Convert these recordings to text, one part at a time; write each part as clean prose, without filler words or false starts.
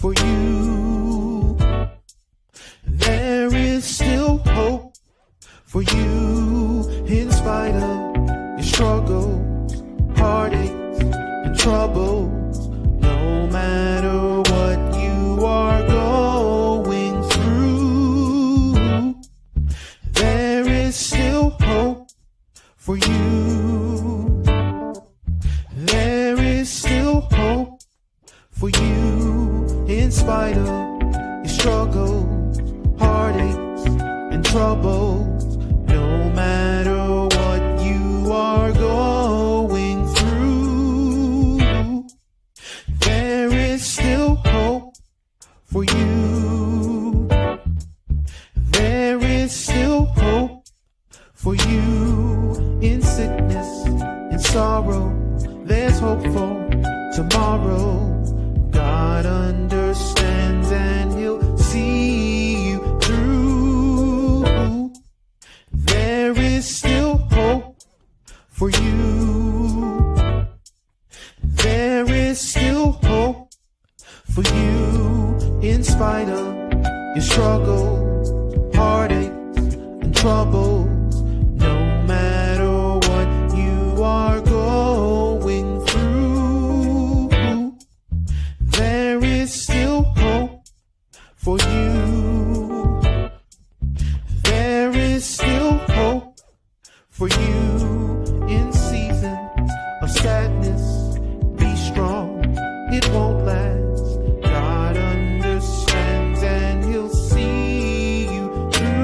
for you. There is still hope for you in spite of your struggles, heartaches, and troubles. No matter what you are going through, there is still hope for you. There is still hope for you in spite of your struggles, heartaches, and troubles. No matter what you are going through, there is still hope for you. There is still hope for you in sickness, in sorrow. There's hope for tomorrow. God understands and He'll see you through. There is still hope for you. There is still hope for you in spite of your struggles, heartaches, and troubles. No matter what you are going through, there is still hope for you. There is still hope for you in seasons of sadness. Be strong, it won't last. God understands and He'll see you through.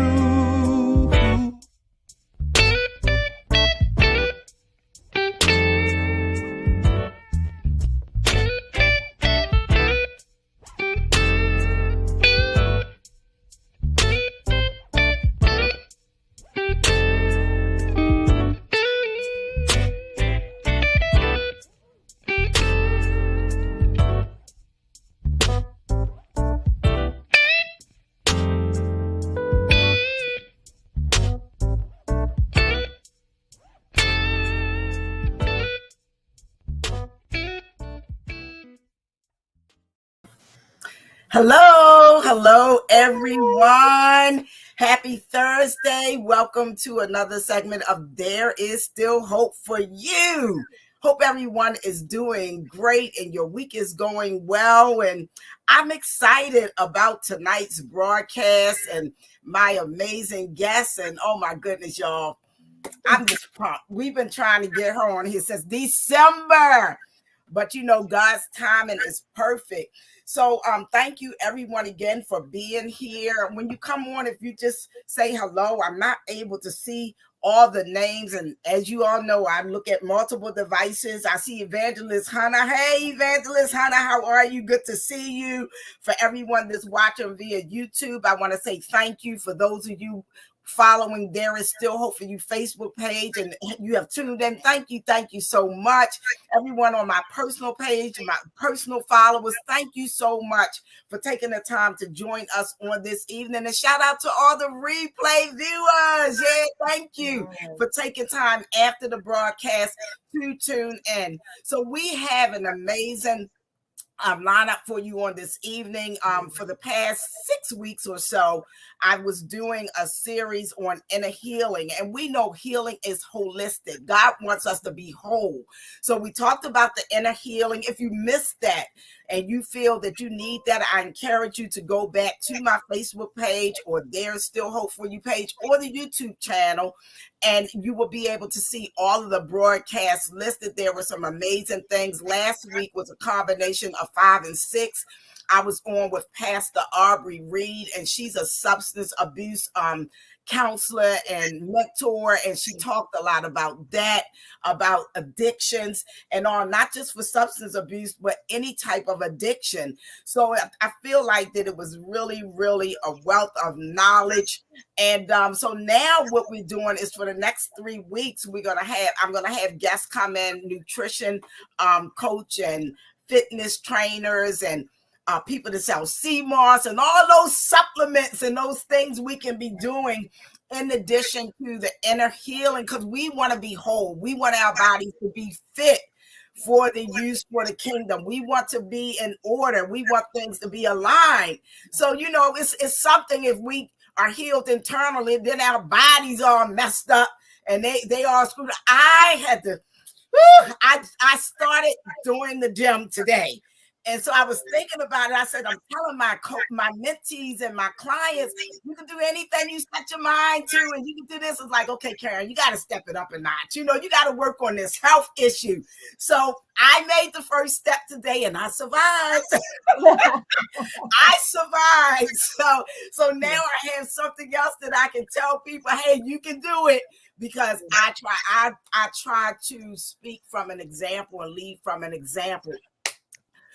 Hello, everyone. Happy Thursday. Welcome to another segment of There Is Still Hope for You. Hope everyone is doing great and your week is going well. And I'm excited about tonight's broadcast and my amazing guests. And oh my goodness, y'all, I'm just pumped. We've been trying to get her on here since December. But you know, God's timing is perfect. So thank you everyone again for being here. When you come on, if you just say hello, I'm not able to see all the names. And as you all know, I look at multiple devices. I see Evangelist Hunter. Hey, Evangelist Hunter, how are you? Good to see you. For everyone that's watching via YouTube, I want to say thank you for those of you following There Is Still Hope for You Facebook page, and you have tuned in. Thank you so much. Everyone on my personal page, my personal followers, thank you so much for taking the time to join us on this evening. And shout out to all the replay viewers. Yeah, thank you for taking time after the broadcast to tune in. So we have an amazing lineup for you on this evening. For the past 6 weeks or so, I was doing a series on inner healing, and we know healing is holistic. God wants us to be whole. So we talked about the inner healing. If you missed that and you feel that you need that, I encourage you to go back to my Facebook page or There's Still Hope for You page or the YouTube channel, and you will be able to see all of the broadcasts listed. There were some amazing things. Last week was a combination of 5 and 6. I was on with Pastor Aubrey Reed, and she's a substance abuse counselor and mentor, and she talked a lot about that, about addictions and all, not just for substance abuse, but any type of addiction. So I feel like that it was really, really a wealth of knowledge. And so now what we're doing is for the next 3 weeks, I'm gonna have guests come in, nutrition coach and fitness trainers and people that sell sea moss and all those supplements and those things we can be doing in addition to the inner healing, because we want to be whole. We want our bodies to be fit for the use for the kingdom. We want to be in order. We want things to be aligned. So, it's something if we are healed internally, then our bodies are messed up and they are screwed up. I had to, I started doing the gym today. And so I was thinking about it. I said, I'm telling my mentees and my clients, you can do anything you set your mind to, and you can do this. It's like, okay, Karen, you got to step it up a notch. You got to work on this health issue. So I made the first step today, and I survived. I survived. So now I have something else that I can tell people, hey, you can do it, because I try to speak from an example and lead from an example.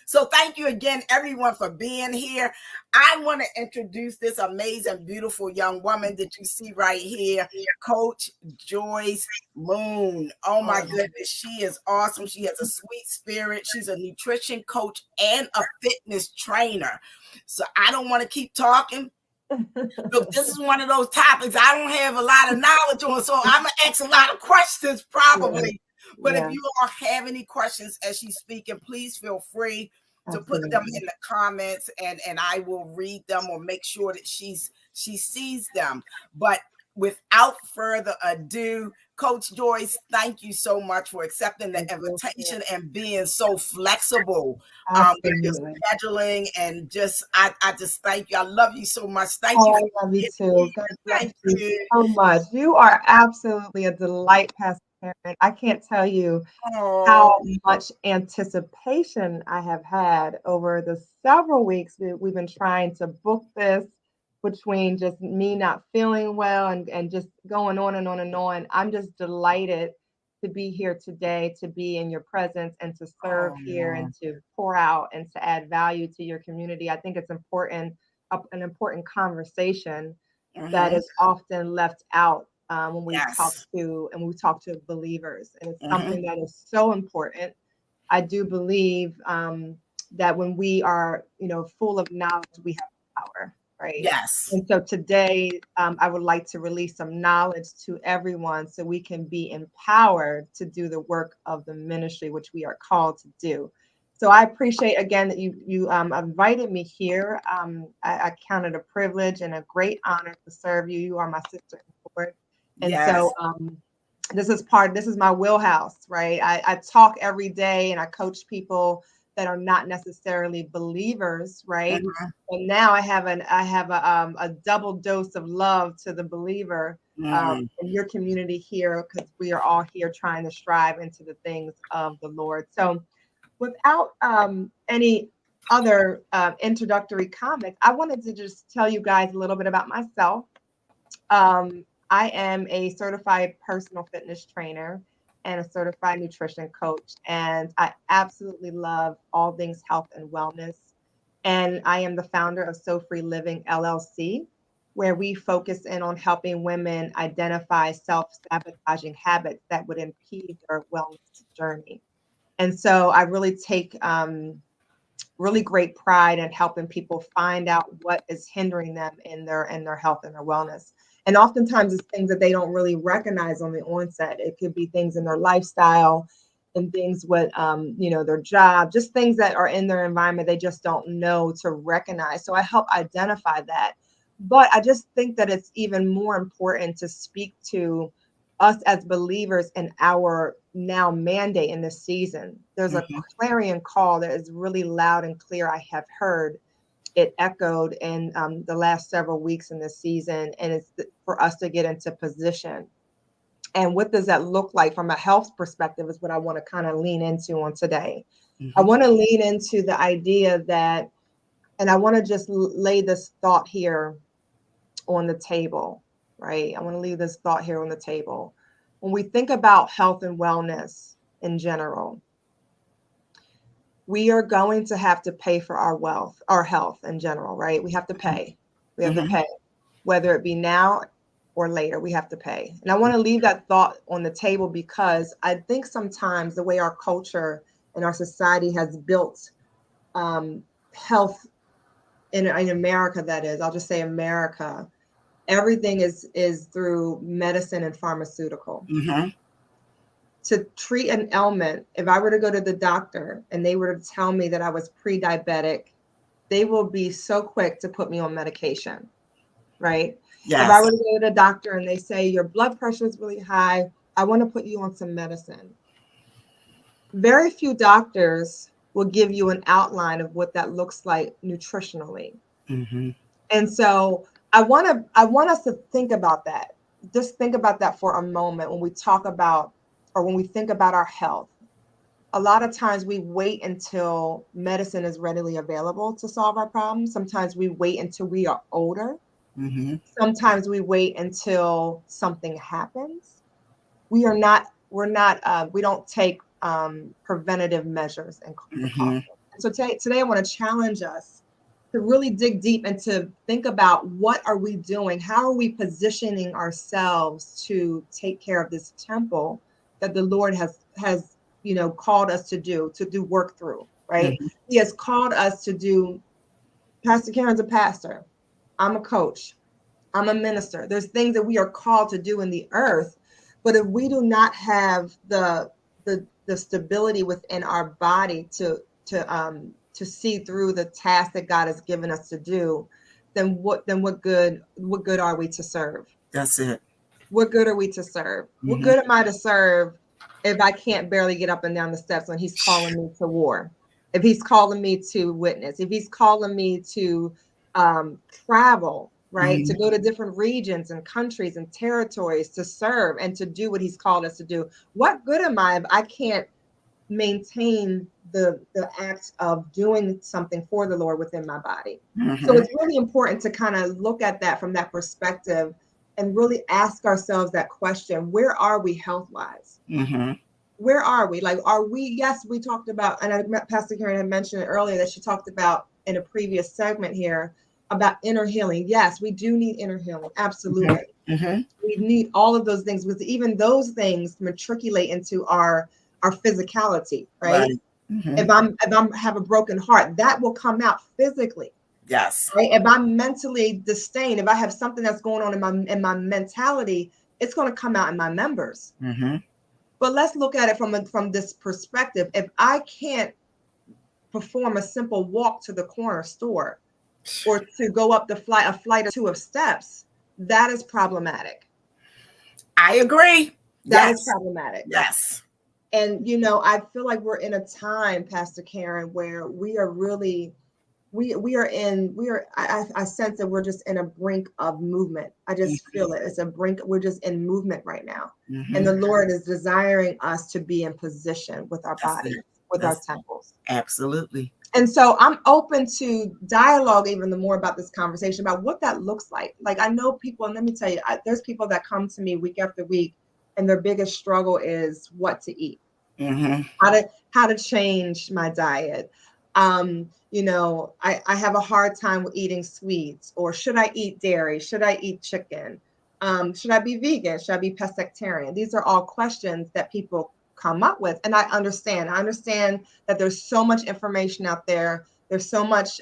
So thank you again, everyone, for being here. I want to introduce this amazing, beautiful young woman that you see right here, Coach Joyce Moon. Oh my goodness, she is awesome. She has a sweet spirit. She's a nutrition coach and a fitness trainer. So I don't want to keep talking. Look, this is one of those topics I don't have a lot of knowledge on, so I'm going to ask a lot of questions probably. But if you all have any questions as she's speaking, please feel free to put them in the comments, and I will read them or make sure that she sees them. But without further ado, Coach Joyce, thank you so much for accepting the invitation and being so flexible with your scheduling, and I just thank you. I love you so much. Thank you. I love you too. God bless you so much. You are absolutely a delight, Pastor Karen. I can't tell you how much anticipation I have had over the several weeks we've been trying to book this, between just me not feeling well and just going on and on and on. I'm just delighted to be here today, to be in your presence and to serve here and to pour out and to add value to your community. I think it's important, an important conversation that is often left out when we talk to believers, and it's something that is so important. I do believe that when we are, full of knowledge, we have power, right? Yes. And so today, I would like to release some knowledge to everyone so we can be empowered to do the work of the ministry, which we are called to do. So I appreciate again that you invited me here. I count it a privilege and a great honor to serve you. You are my sister in the Lord. And so this is my wheelhouse, right? I talk every day and I coach people that are not necessarily believers, right? And now I have a double dose of love to the believer in your community here, because we are all here trying to strive into the things of the Lord. So without any other introductory comments, I wanted to just tell you guys a little bit about myself. I am a certified personal fitness trainer and a certified nutrition coach, and I absolutely love all things health and wellness. And I am the founder of So Free Living LLC, where we focus in on helping women identify self-sabotaging habits that would impede their wellness journey. And so I really take really great pride in helping people find out what is hindering them in their health and their wellness. And oftentimes it's things that they don't really recognize on the onset. It could be things in their lifestyle and things with, their job, just things that are in their environment they just don't know to recognize. So I help identify that. But I just think that it's even more important to speak to us as believers in our now mandate in this season. There's a clarion call that is really loud and clear. I have heard it echoed in the last several weeks in this season, and it's for us to get into position. And what does that look like from a health perspective is what I want to kind of lean into on today. I want to lean into the idea that, and I want to just lay this thought here on the table, right? I want to leave this thought here on the table. When we think about health and wellness in general, we are going to have to pay for our health in general, right? We have to pay. We have to pay, whether it be now or later, we have to pay. And I want to leave that thought on the table, because I think sometimes the way our culture and our society has built health in America, that is, I'll just say America, everything is through medicine and pharmaceutical. to treat an ailment, if I were to go to the doctor and they were to tell me that I was pre-diabetic, they will be so quick to put me on medication, right? If I Yes. were to go to the doctor and they say your blood pressure is really high, I want to put you on some medicine. Very few doctors will give you an outline of what that looks like nutritionally. Mm-hmm. And so I want us to think about that. Just think about that for a moment when we talk about, or when we think about our health. A lot of times we wait until medicine is readily available to solve our problems. Sometimes we wait until we are older. Mm-hmm. Sometimes we wait until something happens. We don't take preventative measures and Mm-hmm. precautions. And so today I want to challenge us to really dig deep and to think about, what are we doing? How are we positioning ourselves to take care of this temple that the Lord has called us to do work through, right? Mm-hmm. He has called us to do. Pastor Karen's a pastor. I'm a coach. I'm a minister. There's things that we are called to do in the earth, but if we do not have the stability within our body to see through the task that God has given us to do, then what good are we to serve? That's it. What good are we to serve? What Mm-hmm. good am I to serve if I can't barely get up and down the steps when he's calling me to war? If he's calling me to witness, if he's calling me to travel, right? To Mm-hmm. go to different regions and countries and territories to serve and to do what he's called us to do. What good am I if I can't maintain the act of doing something for the Lord within my body? So Mm-hmm. it's really important to kind of look at that from that perspective and really ask ourselves that question: where are we health wise? Mm-hmm. Where are we? Like, are we? Yes, we talked about, and Pastor Karen had mentioned it earlier, that she talked about in a previous segment here about inner healing. Yes, we do need inner healing. Absolutely. Mm-hmm. We need all of those things, because even those things matriculate into our physicality, right? Right. Mm-hmm. If I'm have a broken heart, that will come out physically. Yes. Right? If I'm mentally disdained, if I have something that's going on in my mentality, it's going to come out in my members. Mm-hmm. But let's look at it from this perspective. If I can't perform a simple walk to the corner store, or to go up a flight or two of steps, that is problematic. I agree. That is Yes. problematic. Yes. And I feel like we're in a time, Pastor Karen, where we are really I sense that we're just in a brink of movement. I just feel it. It's a brink. We're just in movement right now. Mm-hmm. And the Lord is desiring us to be in position with our That's bodies, it. with our temples. Absolutely. And so I'm open to dialogue even the more about this conversation, about what that looks like. Like, I know people, and let me tell you, there's people that come to me week after week, and their biggest struggle is what to eat, Mm-hmm. how to change my diet. I have a hard time with eating sweets, or should I eat dairy? Should I eat chicken? Should I be vegan? Should I be pescatarian? These are all questions that people come up with. And I understand that there's so much information out there. There's so much,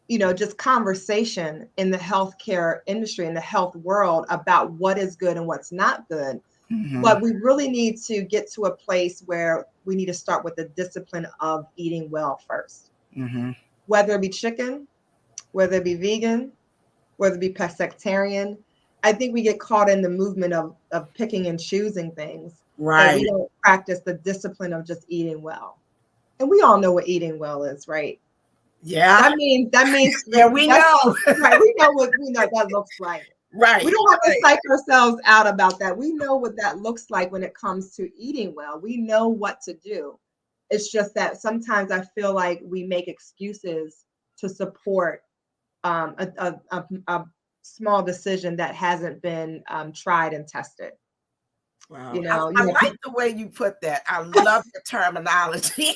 just conversation in the healthcare industry, in the health world, about what is good and what's not good. Mm-hmm. But we really need to get to a place where we need to start with the discipline of eating well first. Mm-hmm. Whether it be chicken, whether it be vegan, whether it be pescatarian. I think we get caught in the movement of picking and choosing things. Right. That we don't practice the discipline of just eating well. And we all know what eating well is, right? Yeah. That means yeah, we know. Right. We know what that looks like. Right. We don't have to psych ourselves out about that. We know what that looks like when it comes to eating well. We know what to do. It's just that sometimes I feel like we make excuses to support a small decision that hasn't been tried and tested. Wow. I like the way you put that. I love the terminology.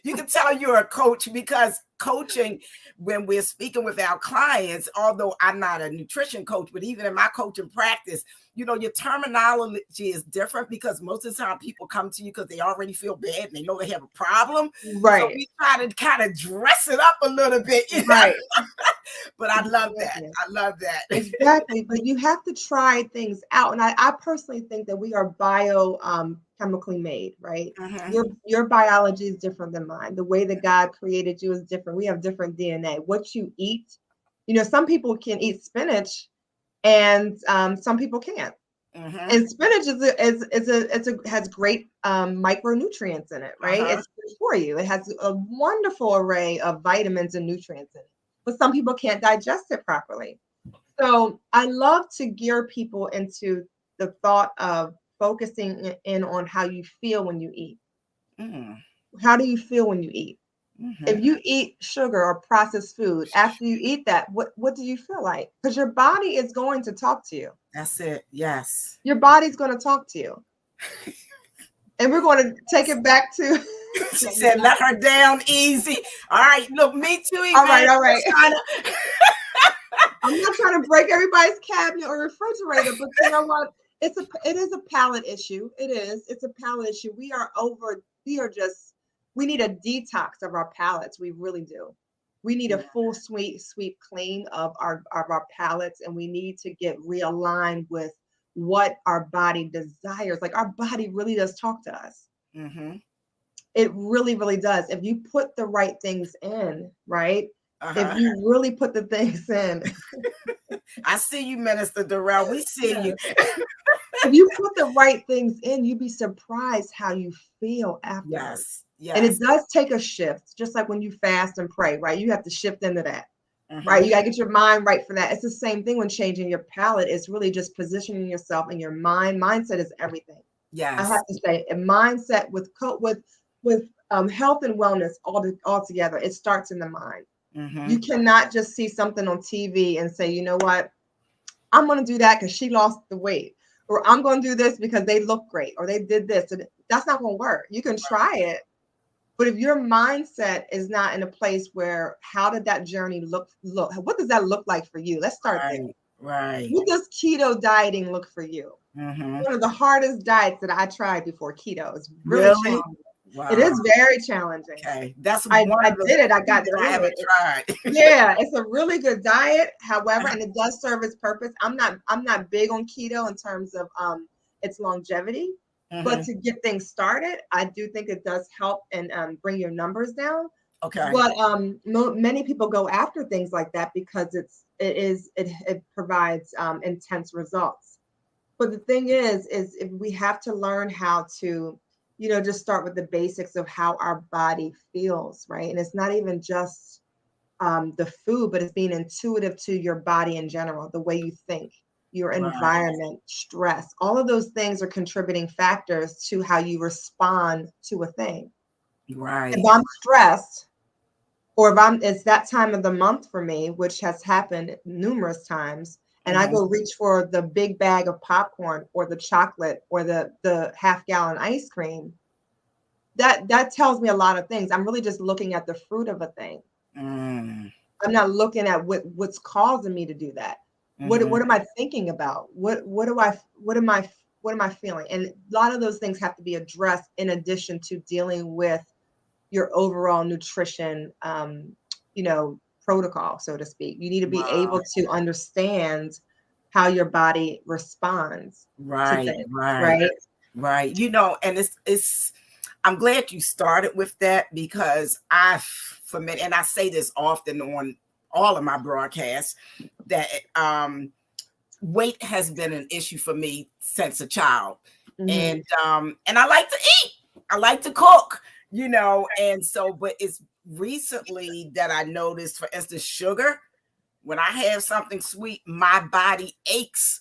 You can tell you're a coach, because coaching, when we're speaking with our clients, although I'm not a nutrition coach, but even in my coaching practice, your terminology is different, because most of the time people come to you because they already feel bad and they know they have a problem. Right. So we try to kind of dress it up a little bit. Right. But I love that. I love that. Exactly. But you have to try things out. And I personally think that we are chemically made, right? Your biology is different than mine. The way that God created you is different. We have different DNA. What you eat, some people can eat spinach and some people can't. And spinach has great micronutrients in it, right? It's good for you. It has a wonderful array of vitamins and nutrients in it, but some people can't digest it properly. So I love to gear people into the thought of focusing in on how you feel when you eat. How do you feel when you eat? If you eat sugar or processed food, after you eat that, what do you feel like? Because your body is going to talk to you. That's it. Yes. Your body's going to talk to you. And we're going to take it back to. She said, let her down easy. All right. Look, me too. All right. I'm not trying to break everybody's cabinet or refrigerator, but you know what? It is a palate issue. It is. It's a palate issue. We need a detox of our palates. We really do. We need a full sweep clean of our palates, and we need to get realigned with what our body desires. Like, our body really does talk to us. It really, really does. If you put the right things in, right? If you really put the things in. I see you, Minister Durrell. We see you. If you put the right things in, you'd be surprised how you feel afterwards. Yes. And it does take a shift, just like when you fast and pray, right? You have to shift into that, right? You got to get your mind right for that. It's the same thing when changing your palate. It's really just positioning yourself in your mind. Mindset is everything. Yes. I have to say, a mindset with health and wellness all together, it starts in the mind. You cannot just see something on TV and say, you know what, I'm going to do that because she lost the weight, or I'm going to do this because they look great, or they did this. And that's not going to work. You can try it, but if your mindset is not in a place where, how did that journey look? What does that look like for you? Let's start there. Right. What does keto dieting look for you? One of the hardest diets that I tried before keto. Is really challenging. Wow. It is very challenging. Okay, that's I did it. I got through I haven't tried. Yeah, it's a really good diet. However, and it does serve its purpose. I'm not big on keto in terms of its longevity, but to get things started, I do think it does help and bring your numbers down. Okay. But many people go after things like that because it provides intense results. But the thing is if we have to learn how to, just start with the basics of how our body feels, right? And it's not even just the food, but it's being intuitive to your body in general, the way you think, your environment, stress, all of those things are contributing factors to how you respond to a thing. Right. If I'm stressed, or it's that time of the month for me, which has happened numerous times, and I go reach for the big bag of popcorn or the chocolate or the half-gallon ice cream, that tells me a lot of things. I'm really just looking at the fruit of a thing. I'm not looking at what's causing me to do that. What am I thinking about? What am I feeling? And a lot of those things have to be addressed in addition to dealing with your overall nutrition, protocol, so to speak. You need to be able to understand how your body responds. Right. To things, right. And it's I'm glad you started with that, because and I say this often on all of my broadcasts, that weight has been an issue for me since a child. And I like to eat. I like to cook, and so, but it's recently that I noticed, for instance, sugar. When I have something sweet, my body aches,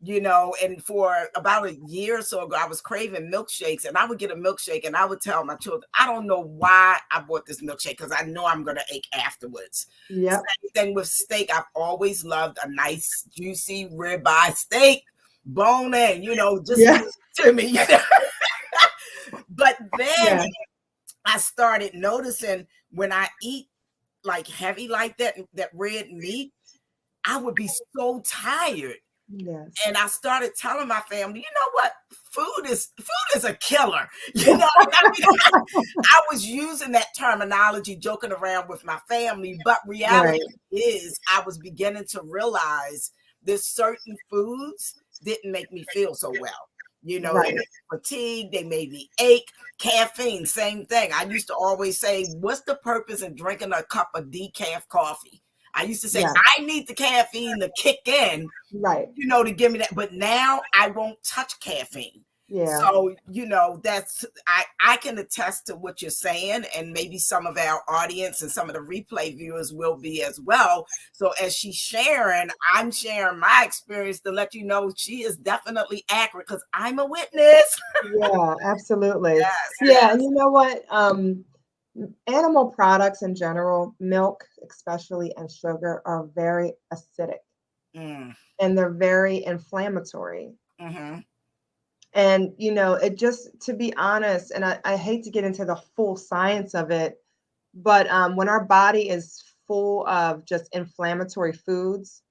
and for about a year or so ago, I was craving milkshakes, and I would get a milkshake and I would tell my children, I don't know why I bought this milkshake, because I know I'm going to ache afterwards. Yeah. Same thing with steak. I've always loved a nice, juicy ribeye steak, bone in, to me. But then I started noticing when I eat like heavy like that red meat, I would be so tired. Yes. And I started telling my family, you know what? Food is a killer. You know, I mean, I was using that terminology, joking around with my family, but reality is I was beginning to realize there's certain foods didn't make me feel so well. You know, it made me fatigue, they made me ache. Caffeine, same thing. I used to always say, what's the purpose in drinking a cup of decaf coffee? I used to say, I need the caffeine to kick in, you know, to give me that. But now I won't touch caffeine. Yeah. So, you know, that's, I can attest to what you're saying, and maybe some of our audience and some of the replay viewers will be as well. So as she's sharing, I'm sharing my experience to let you know she is definitely accurate, because I'm a witness. Yeah, absolutely. Yes, yeah. And you know what? Animal products in general, milk especially, and sugar are very acidic. And they're very inflammatory. And, you know, it just, to be honest, and I hate to get into the full science of it, but when our body is full of just inflammatory foods,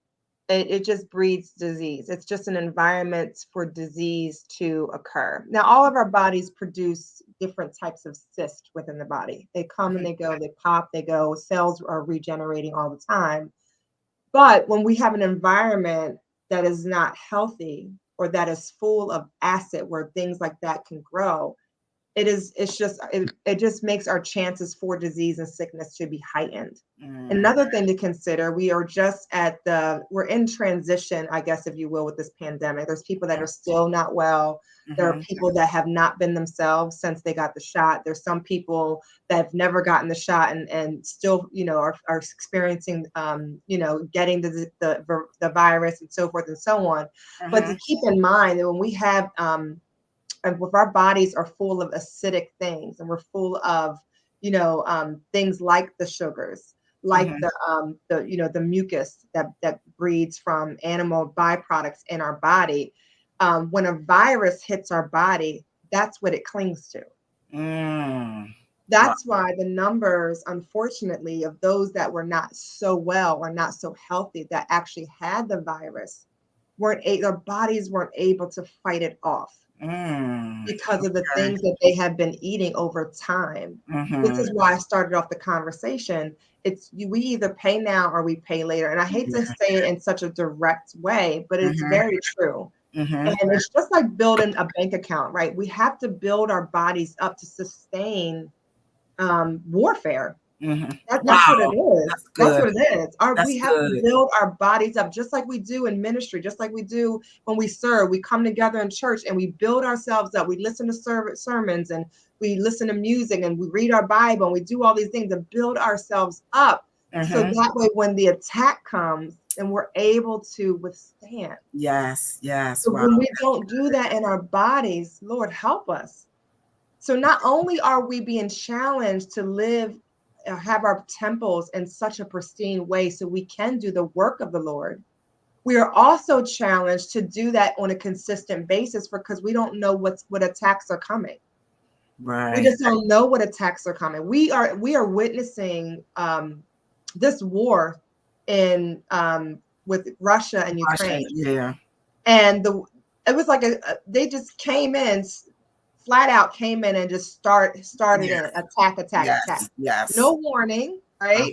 it just breeds disease. It's just an environment for disease to occur. Now, all of our bodies produce different types of cysts within the body. They come and they go, they pop, they go, cells are regenerating all the time. But when we have an environment that is not healthy, or that is full of acid where things like that can grow, it just makes our chances for disease and sickness to be heightened. Another thing to consider, we're in transition, I guess, if you will, with this pandemic. There's people that are still not well. There are people that have not been themselves since they got the shot. There's some people that have never gotten the shot and still, you know, are experiencing, you know, getting the virus and so forth and so on. But to keep in mind that when we have, and if our bodies are full of acidic things, and we're full of, you know, things like the sugars, like the you know, the mucus that breeds from animal byproducts in our body, when a virus hits our body, that's what it clings to. That's why the numbers, unfortunately, of those that were not so well or not so healthy that actually had the virus, their bodies weren't able to fight it off. Because of the things that they have been eating over time. This is why I started off the conversation. We either pay now or we pay later. And I hate to say it in such a direct way, but it's very true. And it's just like building a bank account, right? We have to build our bodies up to sustain warfare. That's what it is. That's what it is. We have to build our bodies up, just like we do in ministry, just like we do when we serve. We come together in church and we build ourselves up. We listen to sermons, and we listen to music, and we read our Bible, and we do all these things to build ourselves up. So that way, when the attack comes, and we're able to withstand. Yes. So when we don't do that in our bodies, Lord, help us. So not only are we being challenged to have our temples in such a pristine way so we can do the work of the Lord, we are also challenged to do that on a consistent basis, because we don't know what attacks are coming. We just don't know what attacks are coming. We are witnessing this war with Russia and Ukraine. And it was like they just came in, flat out came in and just started an attack. No warning, right?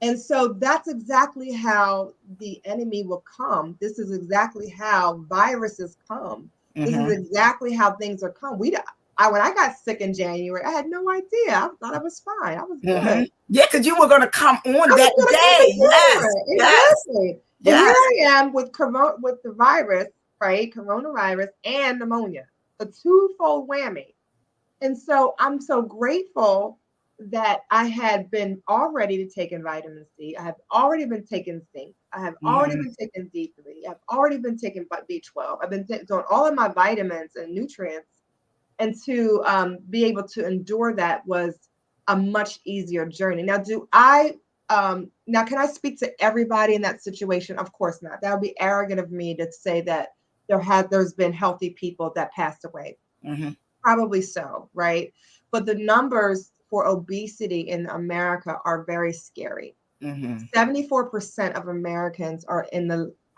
And so that's exactly how the enemy will come. This is exactly how viruses come. This is exactly how things are come. When I got sick in January, I had no idea. I thought I was fine. I was good. Yeah, because you were going to come on that day. Exactly. And here I am with the virus, right? Coronavirus and pneumonia. A twofold whammy. And so I'm so grateful that I had been already taking vitamin C. I have already been taking zinc. I have already been taking D3. I've already been taking B12. I've been doing all of my vitamins and nutrients. And to be able to endure that was a much easier journey. Now, can I speak to everybody in that situation? Of course not. That would be arrogant of me to say that there's been healthy people that passed away. Probably so, right? But the numbers for obesity in America are very scary. 74% of Americans are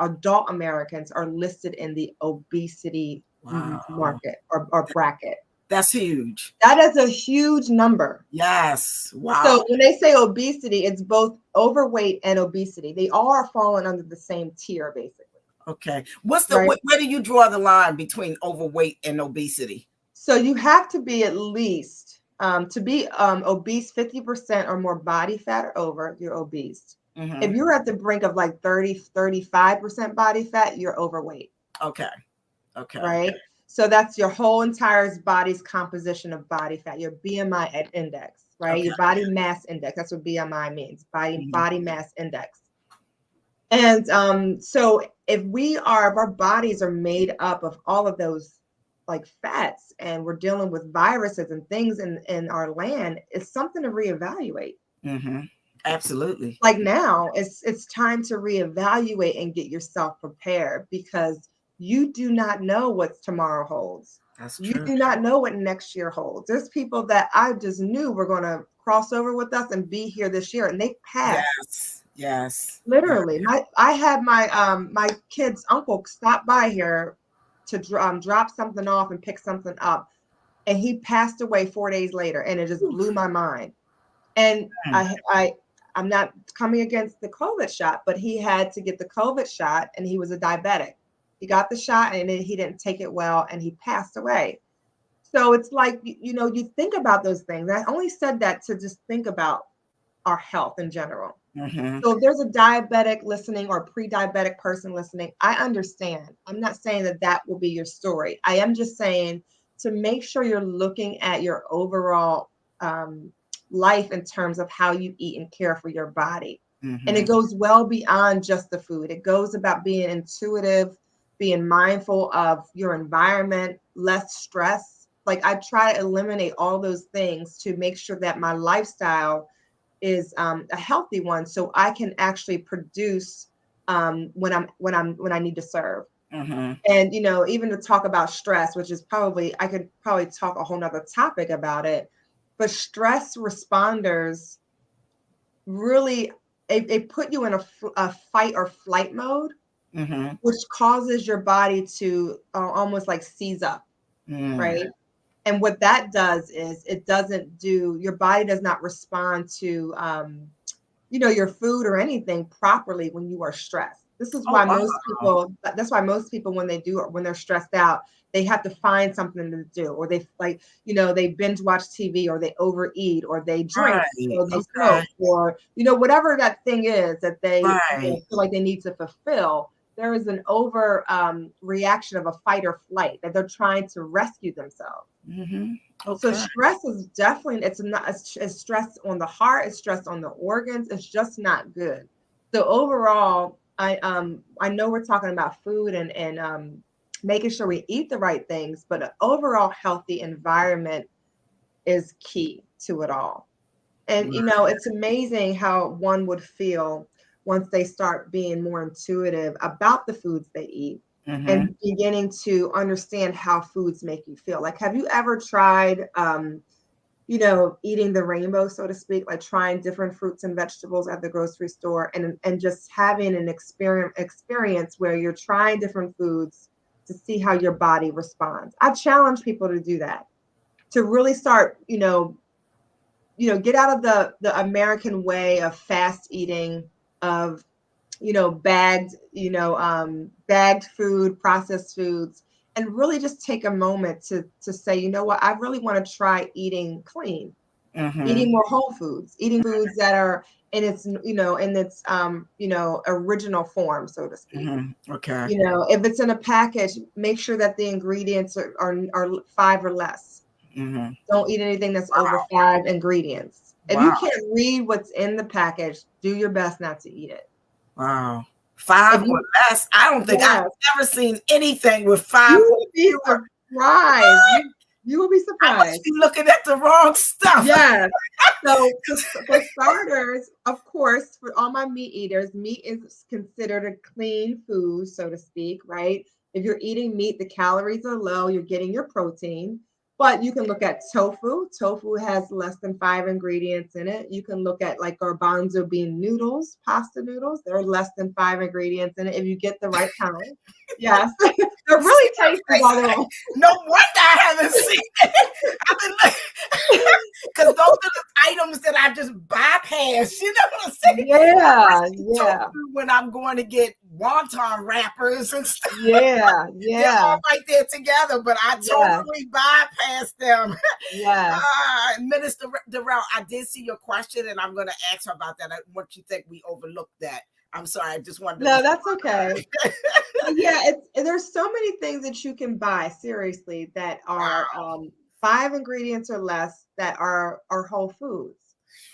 adult Americans are listed in the obesity market or bracket. That's huge. That is a huge number. Yes. Wow. So when they say obesity, it's both overweight and obesity. They all are falling under the same tier, basically. Okay. Where do you draw the line between overweight and obesity? So you have to be at least to be obese, 50% or more body fat or over, you're obese. Mm-hmm. If you're at the brink of like 35% body fat, you're overweight. Okay. Right. So that's your whole entire body's composition of body fat, your BMI index, right? Okay. Your body mass index. That's what BMI means, body mass index. And so if our bodies are made up of all of those like fats, and we're dealing with viruses and things in our land, it's something to reevaluate. Mm-hmm. Absolutely. Like now, it's time to reevaluate and get yourself prepared, because you do not know what tomorrow holds. That's You true. do not know what next year holds. There's people that I just knew were going to cross over with us and be here this year, and they passed. Yes. Literally. I had my kid's uncle stop by here to drop something off and pick something up, and he passed away 4 days later, and it just blew my mind. And I'm not coming against the COVID shot, but he had to get the COVID shot, and he was a diabetic. He got the shot, and he didn't take it well, and he passed away. So it's like, you think about those things. I only said that to just think about our health in general. Mm-hmm. So if there's a diabetic listening or pre-diabetic person listening, I understand. I'm not saying that will be your story. I am just saying to make sure you're looking at your overall life in terms of how you eat and care for your body. Mm-hmm. And it goes well beyond just the food. It goes about being intuitive, being mindful of your environment, less stress. Like I try to eliminate all those things to make sure that my lifestyle is a healthy one, so I can actually produce when I need to serve. Mm-hmm. And even to talk about stress, which is I could probably talk a whole nother topic about it. But stress responders really, it put you in a fight or flight mode, Mm-hmm. which causes your body to almost like seize up, right? And what that does is your body does not respond to, your food or anything properly when you are stressed. This is why that's why most people, when they're stressed out, they have to find something to do, or they they binge watch TV, or they overeat, or they drink, or they smoke, or, whatever that thing is that they feel like they need to fulfill. There is an over reaction of a fight or flight, that they're trying to rescue themselves. Mm-hmm. Okay. So stress is definitely, it's stress on the heart, it's stress on the organs. It's just not good. So overall, I know we're talking about food and making sure we eat the right things, but an overall healthy environment is key to it all. And it's amazing how one would feel once they start being more intuitive about the foods they eat. Mm-hmm. And beginning to understand how foods make you feel. Like, have you ever tried, eating the rainbow, so to speak, like trying different fruits and vegetables at the grocery store, and just having an experience where you're trying different foods to see how your body responds? I challenge people to do that, to really start, get out of the American way of fast eating, of bagged food, processed foods, and really just take a moment to say, you know what, I really want to try eating clean, eating more whole foods, eating foods that are in its, original form, so to speak. Mm-hmm. Okay. If it's in a package, make sure that the ingredients are 5 or less. Mm-hmm. Don't eat anything that's over 5 ingredients. If you can't read what's in the package, do your best not to eat it. Wow. 5 or less. I don't think I've ever seen anything with 5. You will be surprised. You will be surprised. I must be looking at the wrong stuff. Yes. So for starters, of course, for all my meat eaters, meat is considered a clean food, so to speak, right? If you're eating meat, the calories are low, you're getting your protein. But you can look at tofu. Tofu has less than 5 ingredients in it. You can look at like garbanzo bean noodles, pasta noodles. There are less than 5 ingredients in it if you get the right kind. Yes, they're really tasty, by the way. No wonder I haven't seen it. I've been because those are the items that I just bypass. You know what I'm saying? Yeah, yeah, when I'm going to get wonton wrappers and stuff. yeah, They're all right there together, but I totally bypass them. Yeah. Minister Darrell, I did see your question, and I'm going to ask her about that. What you think we overlooked that? I'm sorry, I just wanted to. No, that's okay. Yeah, there's so many things that you can buy, seriously, that are 5 ingredients or less that are whole foods.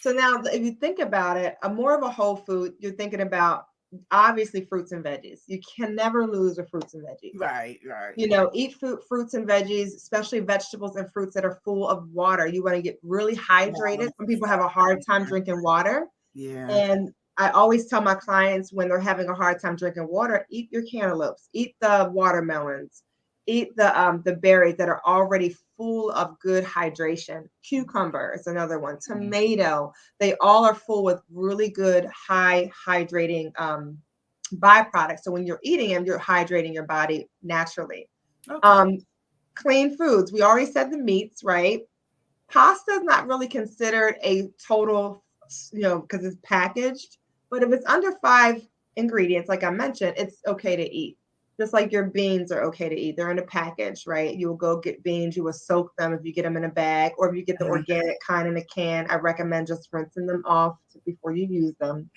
So now if you think about it, more of a whole food, you're thinking about obviously fruits and veggies. You can never lose with fruits and veggies. Right. You know, eat fruits and veggies, especially vegetables and fruits that are full of water. You want to get really hydrated. Some people have a hard time drinking water. Yeah. And I always tell my clients when they're having a hard time drinking water, eat your cantaloupes, eat the watermelons, eat the berries that are already full of good hydration. Cucumber is another one. Tomato, they all are full with really good high hydrating byproducts. So when you're eating them, you're hydrating your body naturally. Okay. Clean foods. We already said the meats, right? Pasta is not really considered a total, because it's packaged. But if it's under 5 ingredients, like I mentioned, it's okay to eat. Just like your beans are okay to eat. They're in a package, right? You will go get beans. You will soak them if you get them in a bag, or if you get the organic kind in a can. I recommend just rinsing them off before you use them,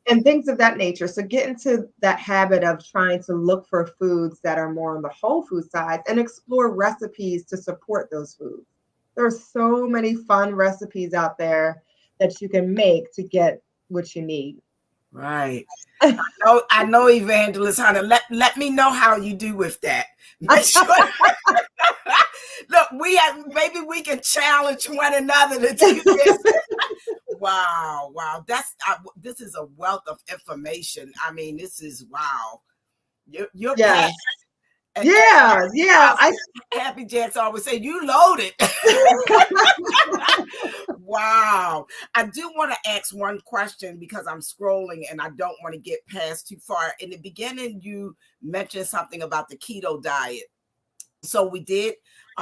and things of that nature. So get into that habit of trying to look for foods that are more on the whole food side and explore recipes to support those foods. There are so many fun recipes out there that you can make to get what you need. Right. I know, Evangelist Hunter. Let me know how you do with that. Make sure. Look, maybe we can challenge one another to do this. Wow. This is a wealth of information. I mean, this is wow. You're yes. Yeah. Happy Jacks always say you loaded. Wow. I do want to ask one question because I'm scrolling and I don't want to get past too far. In the beginning, you mentioned something about the keto diet. So we did.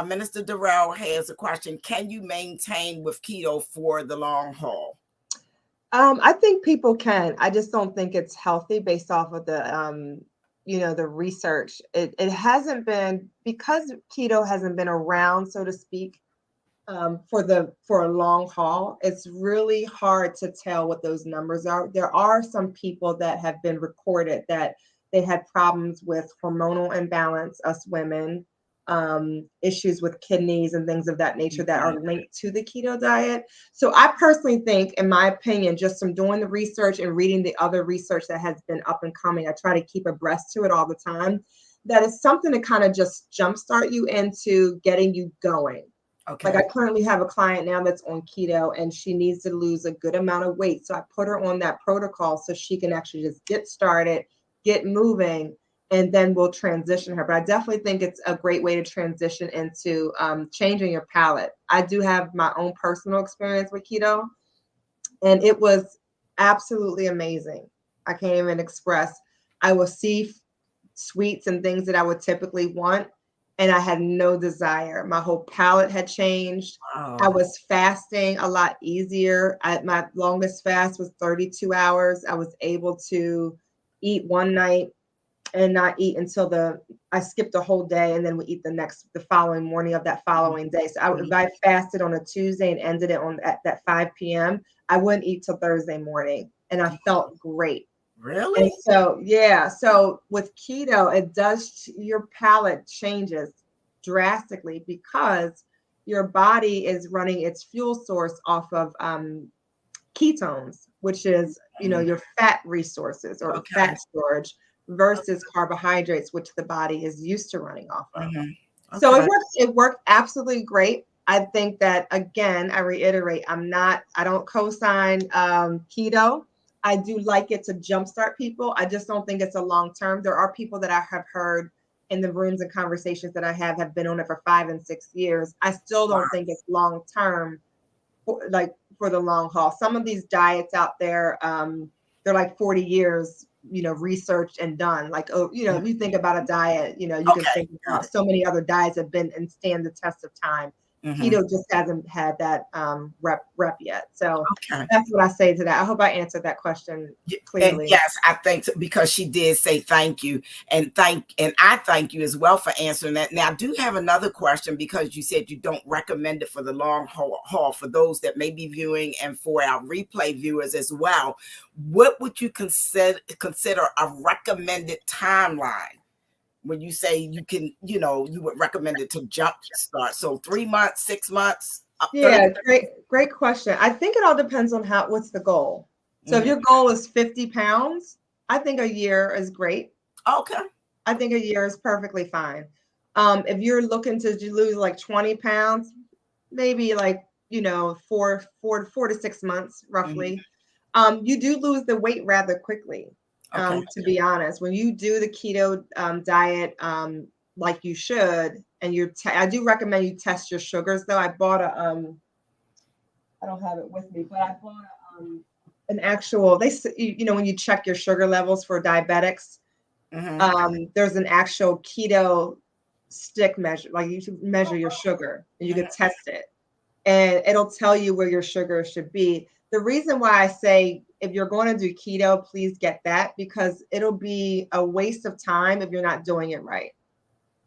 Minister Darrell has a question. Can you maintain with keto for the long haul? I think people can. I just don't think it's healthy based off of the the research. It hasn't been, because keto hasn't been around, so to speak, for a long haul. It's really hard to tell what those numbers are. There are some people that have been recorded that they had problems with hormonal imbalance, us women, issues with kidneys and things of that nature that are linked to the keto diet. So I personally think, in my opinion, just from doing the research and reading the other research that has been up and coming, I try to keep abreast to it all the time, that is something to kind of just jumpstart you into getting you going. Okay. Like I currently have a client now that's on keto and she needs to lose a good amount of weight. So I put her on that protocol so she can actually just get started, get moving, and then we'll transition her. But I definitely think it's a great way to transition into changing your palate. I do have my own personal experience with keto, and it was absolutely amazing. I can't even express. I will see sweets and things that I would typically want, and I had no desire. My whole palate had changed. Wow. I was fasting a lot easier. My longest fast was 32 hours. I was able to eat one night and not eat until I skipped a whole day, and then we eat the following morning of that following day. So if I fasted on a Tuesday and ended it at that 5 p.m., I wouldn't eat till Thursday morning, and I felt great. Really? And so, yeah. So with keto, your palate changes drastically because your body is running its fuel source off of ketones, which is, your fat resources or fat storage, versus carbohydrates, which the body is used to running off of. Okay. So it worked absolutely great. I think that, again, I reiterate, I don't co-sign keto. I do like it to jumpstart people. I just don't think it's a long term. There are people that I have heard in the rooms and conversations that I have been on it for 5 and 6 years. I still don't think it's long term, for the long haul. Some of these diets out there, they're like 40 years, researched and done. Like, if you think about a diet, you can think about so many other diets have been and stand the test of time. Keto just hasn't had that rep yet. So that's what I say to that. I hope I answered that question clearly. And yes, I think so, because she did say thank you, and I thank you as well for answering that. Now, I do have another question, because you said you don't recommend it for the long haul for those that may be viewing and for our replay viewers as well. What would you consider a recommended timeline? When you say you can, you would recommend it to jump start. So 3 months, 6 months. Yeah, great question. I think it all depends on what's the goal. So if your goal is 50 pounds, I think a year is great. Okay. I think a year is perfectly fine. If you're looking to lose like 20 pounds, maybe like, 4 to 6 months roughly. You do lose the weight rather quickly. To be honest, when you do the keto diet, like you should, and I do recommend you test your sugars though. I bought I don't have it with me, but I bought an actual, when you check your sugar levels for diabetics, there's an actual keto stick measure, like you should measure your sugar and you can test it and it'll tell you where your sugar should be. The reason why I say if you're going to do keto, please get that, because it'll be a waste of time if you're not doing it right.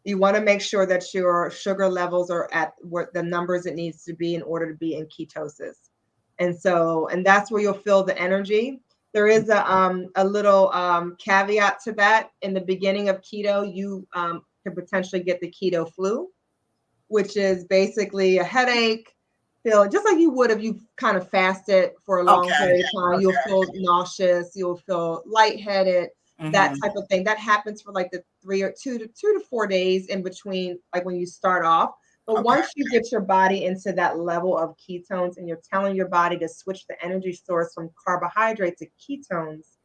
You want to make sure that your sugar levels are at the numbers it needs to be in order to be in ketosis. And that's where you'll feel the energy. There is a little caveat to that. In the beginning of keto, you can potentially get the keto flu, which is basically a headache, feel just like you would if you kind of fasted for a long period of time. You'll feel nauseous, you'll feel lightheaded, that type of thing. That happens for like the 2 to 4 days in between, like when you start off. But once you get your body into that level of ketones and you're telling your body to switch the energy source from carbohydrate to ketones,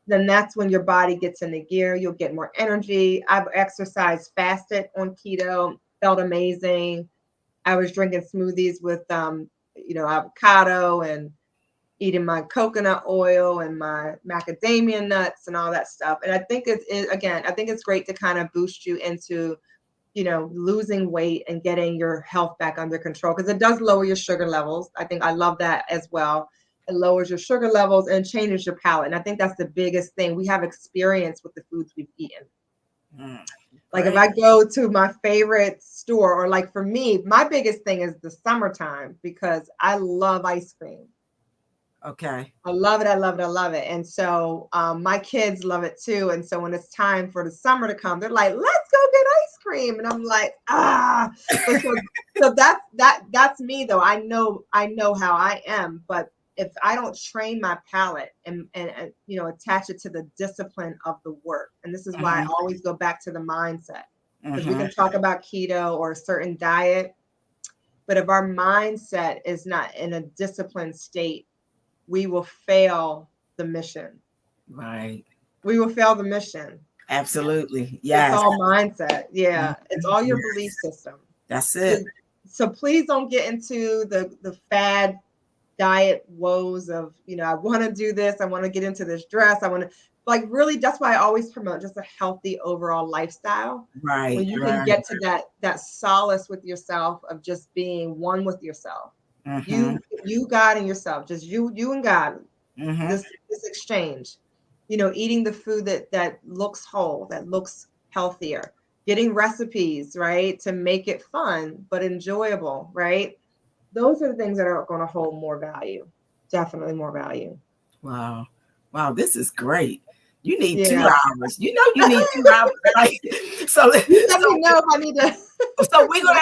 then that's when your body gets into gear. You'll get more energy. I've exercised fasted on keto, felt amazing. I was drinking smoothies with, avocado and eating my coconut oil and my macadamia nuts and all that stuff. And I think I think it's great to kind of boost you into, losing weight and getting your health back under control, because it does lower your sugar levels. I love that as well. It lowers your sugar levels and changes your palate. And I think that's the biggest thing. We have experience with the foods we've eaten. Like if I go to my favorite store, or like for me, my biggest thing is the summertime, because I love ice cream. Okay. I love it. I love it. I love it. And so my kids love it too. And so when it's time for the summer to come, they're like, let's go get ice cream. And I'm like, so that's me though. I know how I am, but if I don't train my palate and attach it to the discipline of the work, and this is why I always go back to the mindset, because we can talk about keto or a certain diet, but if our mindset is not in a disciplined state, we will fail the mission. Right. We will fail the mission. Absolutely. Yes. It's all mindset. Yeah. It's all your belief system. That's it. So please don't get into the fad diet woes of, I want to do this. I want to get into this dress. I want to really, that's why I always promote just a healthy overall lifestyle. Right. When you can get to that solace with yourself of just being one with yourself. You, God, and yourself, just you and God, this exchange, eating the food that looks whole, that looks healthier, getting recipes, right, to make it fun, but enjoyable, right? Those are the things that are going to hold more value, definitely more value. Wow. This is great. You need 2 hours. You need 2 hours. Right? So let me know if I need to. So we're gonna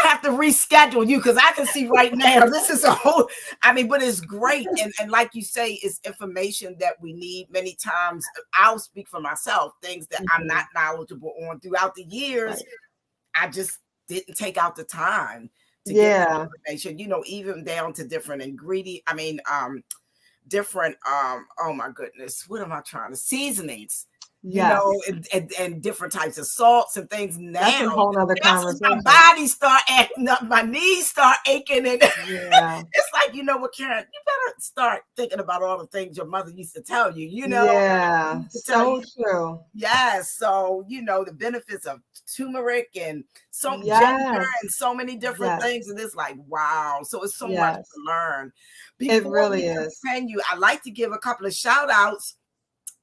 have to reschedule you, because I can see right now this is a whole. But it's great, and like you say, it's information that we need many times. I'll speak for myself. Things that I'm not knowledgeable on throughout the years. Right. I just didn't take out the time to get information. Even down to different ingredients. Different. Oh my goodness, what am I trying to seasonings? Yes. And different types of salts and things. That's a Now, whole nother that's when conversation. my body start acting up, my knees start aching, and Yeah. it's like, you know what, Karen, you better start thinking about all the things your mother used to tell you. Yeah. So true. Yes. So, the benefits of turmeric and some ginger Yes. and so many different Yes. things. And it's like, wow. So it's so much Yes. to learn. It Before really we is. continue, I like to give a couple of shout outs.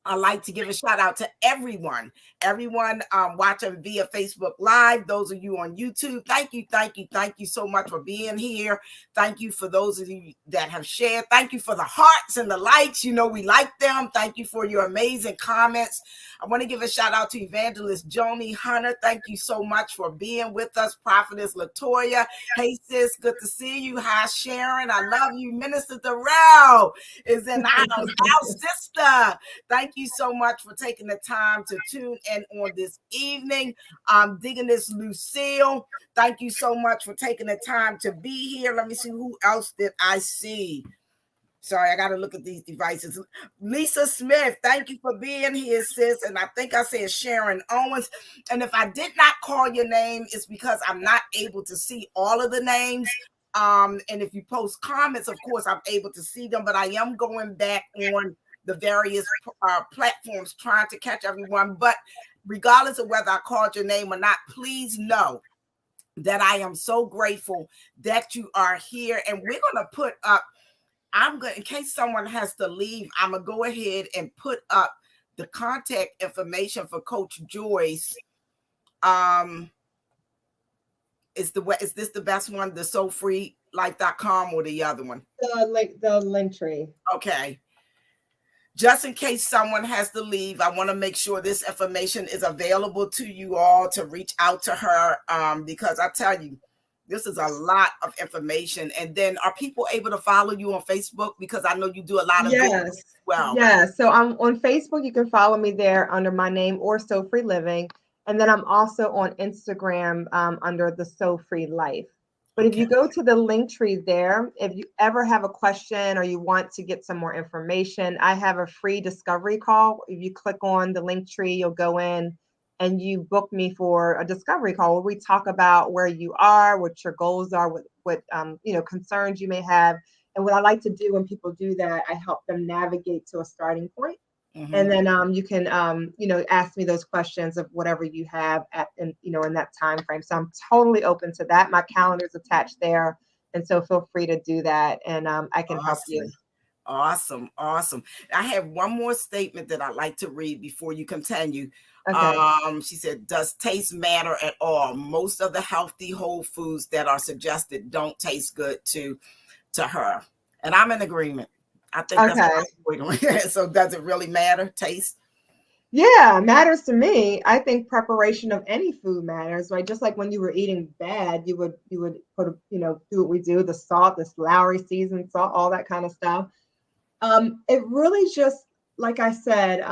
I like to give a shout out to everyone watching via Facebook Live. Those of you on YouTube, thank you so much for being here. Thank you for those of you that have shared. Thank you for the hearts and the likes. We like them. Thank you for your amazing comments. I want to give a shout out to Evangelist Joni Hunter. Thank you so much for being with us. Prophetess Latoya. Hey sis, good to see you. Hi Sharon, I love you. Minister Darrell is in the house. Our sister. Thank you so much for taking the time to tune in on this evening. Digging this Lucille. Thank you so much for taking the time to be here. Let me see, who else did I see? Sorry, I got to look at these devices. Lisa Smith, thank you for being here, sis. And I think I said Sharon Owens. And if I did not call your name, it's because I'm not able to see all of the names. And if you post comments, of course, I'm able to see them. But I am going back on the various platforms trying to catch everyone. But regardless of whether I called your name or not, please know that I am so grateful that you are here. And we're going to put up, in case someone has to leave, I'm going to go ahead and put up the contact information for Coach Joyce. Is this the best one, the SoFreeLife.com, or the other one? The link tree. Okay. Just in case someone has to leave, I want to make sure this information is available to you all to reach out to her, because I tell you, this is a lot of information. And then are people able to follow you on Facebook? Because I know you do a lot of videos as well. Yeah. So I'm on Facebook. You can follow me there under my name, or So Free Living. And then I'm also on Instagram under the So Free Life. But if you go to the link tree there, if you ever have a question or you want to get some more information, I have a free discovery call. If you click on the link tree, you'll go in and you book me for a discovery call where we talk about where you are, what your goals are, what concerns you may have. And what I like to do when people do that, I help them navigate to a starting point. And then you can ask me those questions of whatever you have in that time frame. So I'm totally open to that. My calendar is attached there, and so feel free to do that, and I can help you. Awesome. I have one more statement that I'd like to read before you continue. Okay. She said, "Does taste matter at all? Most of the healthy whole foods that are suggested don't taste good to her," and I'm in agreement. I think that's so. Does it really matter? Taste? Yeah, matters to me. I think preparation of any food matters, right? Just like when you were eating bad, you would put do what we do, the salt, this Lowry seasoned salt, all that kind of stuff. It really just, like I said,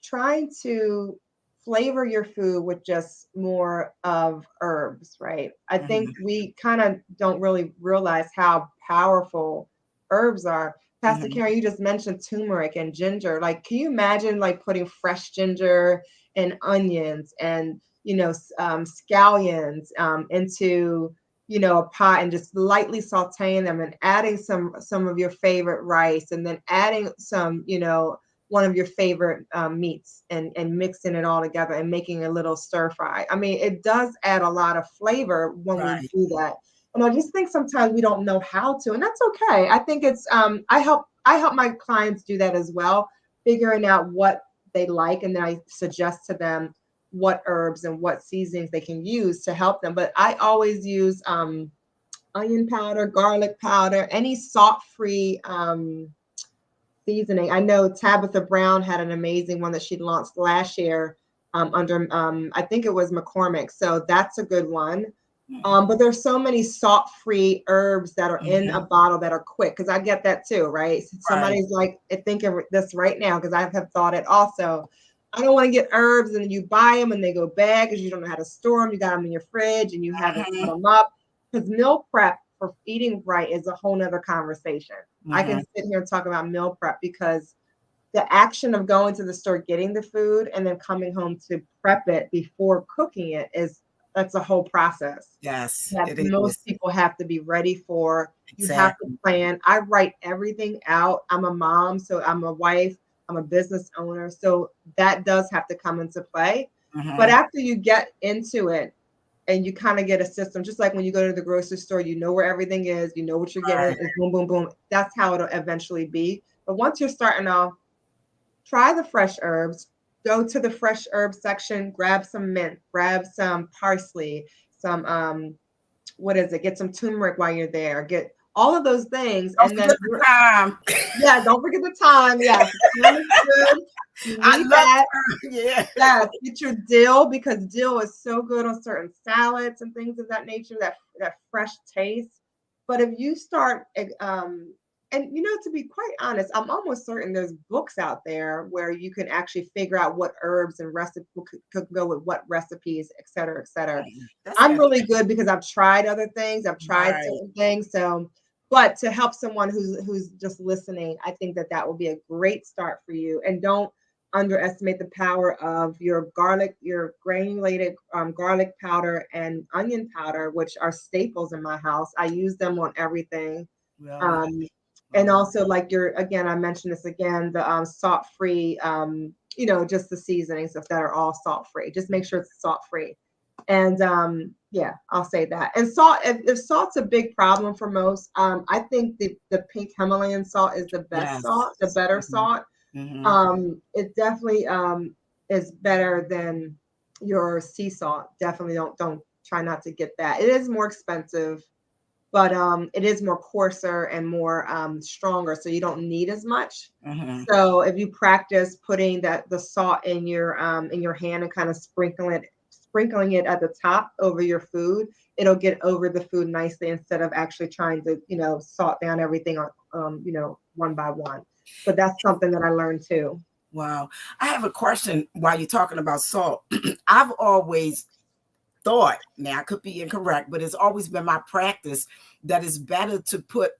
trying to flavor your food with just more of herbs, right? I think we kind of don't really realize how powerful herbs are. Pastor Karen, you just mentioned turmeric and ginger. Like, can you imagine like putting fresh ginger and onions and scallions into a pot and just lightly sauteing them and adding some of your favorite rice and then adding some one of your favorite meats and mixing it all together and making a little stir fry. I mean, it does add a lot of flavor when we do that. And I just think sometimes we don't know how to, and that's okay. I think it's I help my clients do that as well, figuring out what they like, and then I suggest to them what herbs and what seasonings they can use to help them. But I always use onion powder, garlic powder, any salt-free seasoning. I know Tabitha Brown had an amazing one that she launched last year under I think it was McCormick. So that's a good one. But there's so many salt-free herbs that are in a bottle that are quick, because I get that too, right? Somebody's like thinking this right now, because I have thought it also. I don't want to get herbs and you buy them and they go bad because you don't know how to store them. You got them in your fridge and you haven't put them up. Because meal prep for eating right is a whole nother conversation. I can sit here and talk about meal prep because the action of going to the store, getting the food, and then coming home to prep it before cooking it that's a whole process Yes, that it is. most people have to be ready for. You have to Exactly. plan. I write everything out. I'm a mom, so I'm a wife, I'm a business owner. So that does have to come into play. But Mhm. after you get into it and you kind of get a system, just like when you go to the grocery store, you know where everything is, you know what you're getting, Right. is boom, boom, boom. That's how it'll eventually be. But once you're starting off, try the fresh herbs. Go to the fresh herb section, grab some mint, grab some parsley, some what is it? Get some turmeric while you're there. Get all of those things, Don't and then forget the time. yeah, don't forget the thyme. Yes, thyme is good. You I need love that. time. Yeah. Yes, get your dill because dill is so good on certain salads and things of that nature. That fresh taste. But if you start, and to be quite honest, I'm almost certain there's books out there where you can actually figure out what herbs and recipes could go with what recipes, et cetera, et cetera. That's I'm fantastic. really good because I've tried other things. I've tried Right. certain things. So, but to help someone who's just listening, I think that will be a great start for you. And don't underestimate the power of your garlic, your granulated garlic powder and onion powder, which are staples in my house. I use them on everything. Really? Um, and Wow. also like again, I mentioned this again, the salt free, just the seasonings that are all salt free. Just make sure it's salt free. And yeah, I'll say that. And salt, if salt's a big problem for most, I think the pink Himalayan salt is the best Yes. salt, the better Mhm. salt. Mhm. It definitely is better than your sea salt. Definitely don't try not to get that. It is more expensive, but it is more coarser and more stronger, so you don't need as much. Mhm. So if you practice putting the salt in your hand and kind of sprinkling it at the top over your food, it'll get over the food nicely instead of actually trying to salt down everything on one by one. But that's something that I learned too. Wow. I have a question while you're talking about salt. I've always thought, now I could be incorrect, but it's always been my practice that it's better to put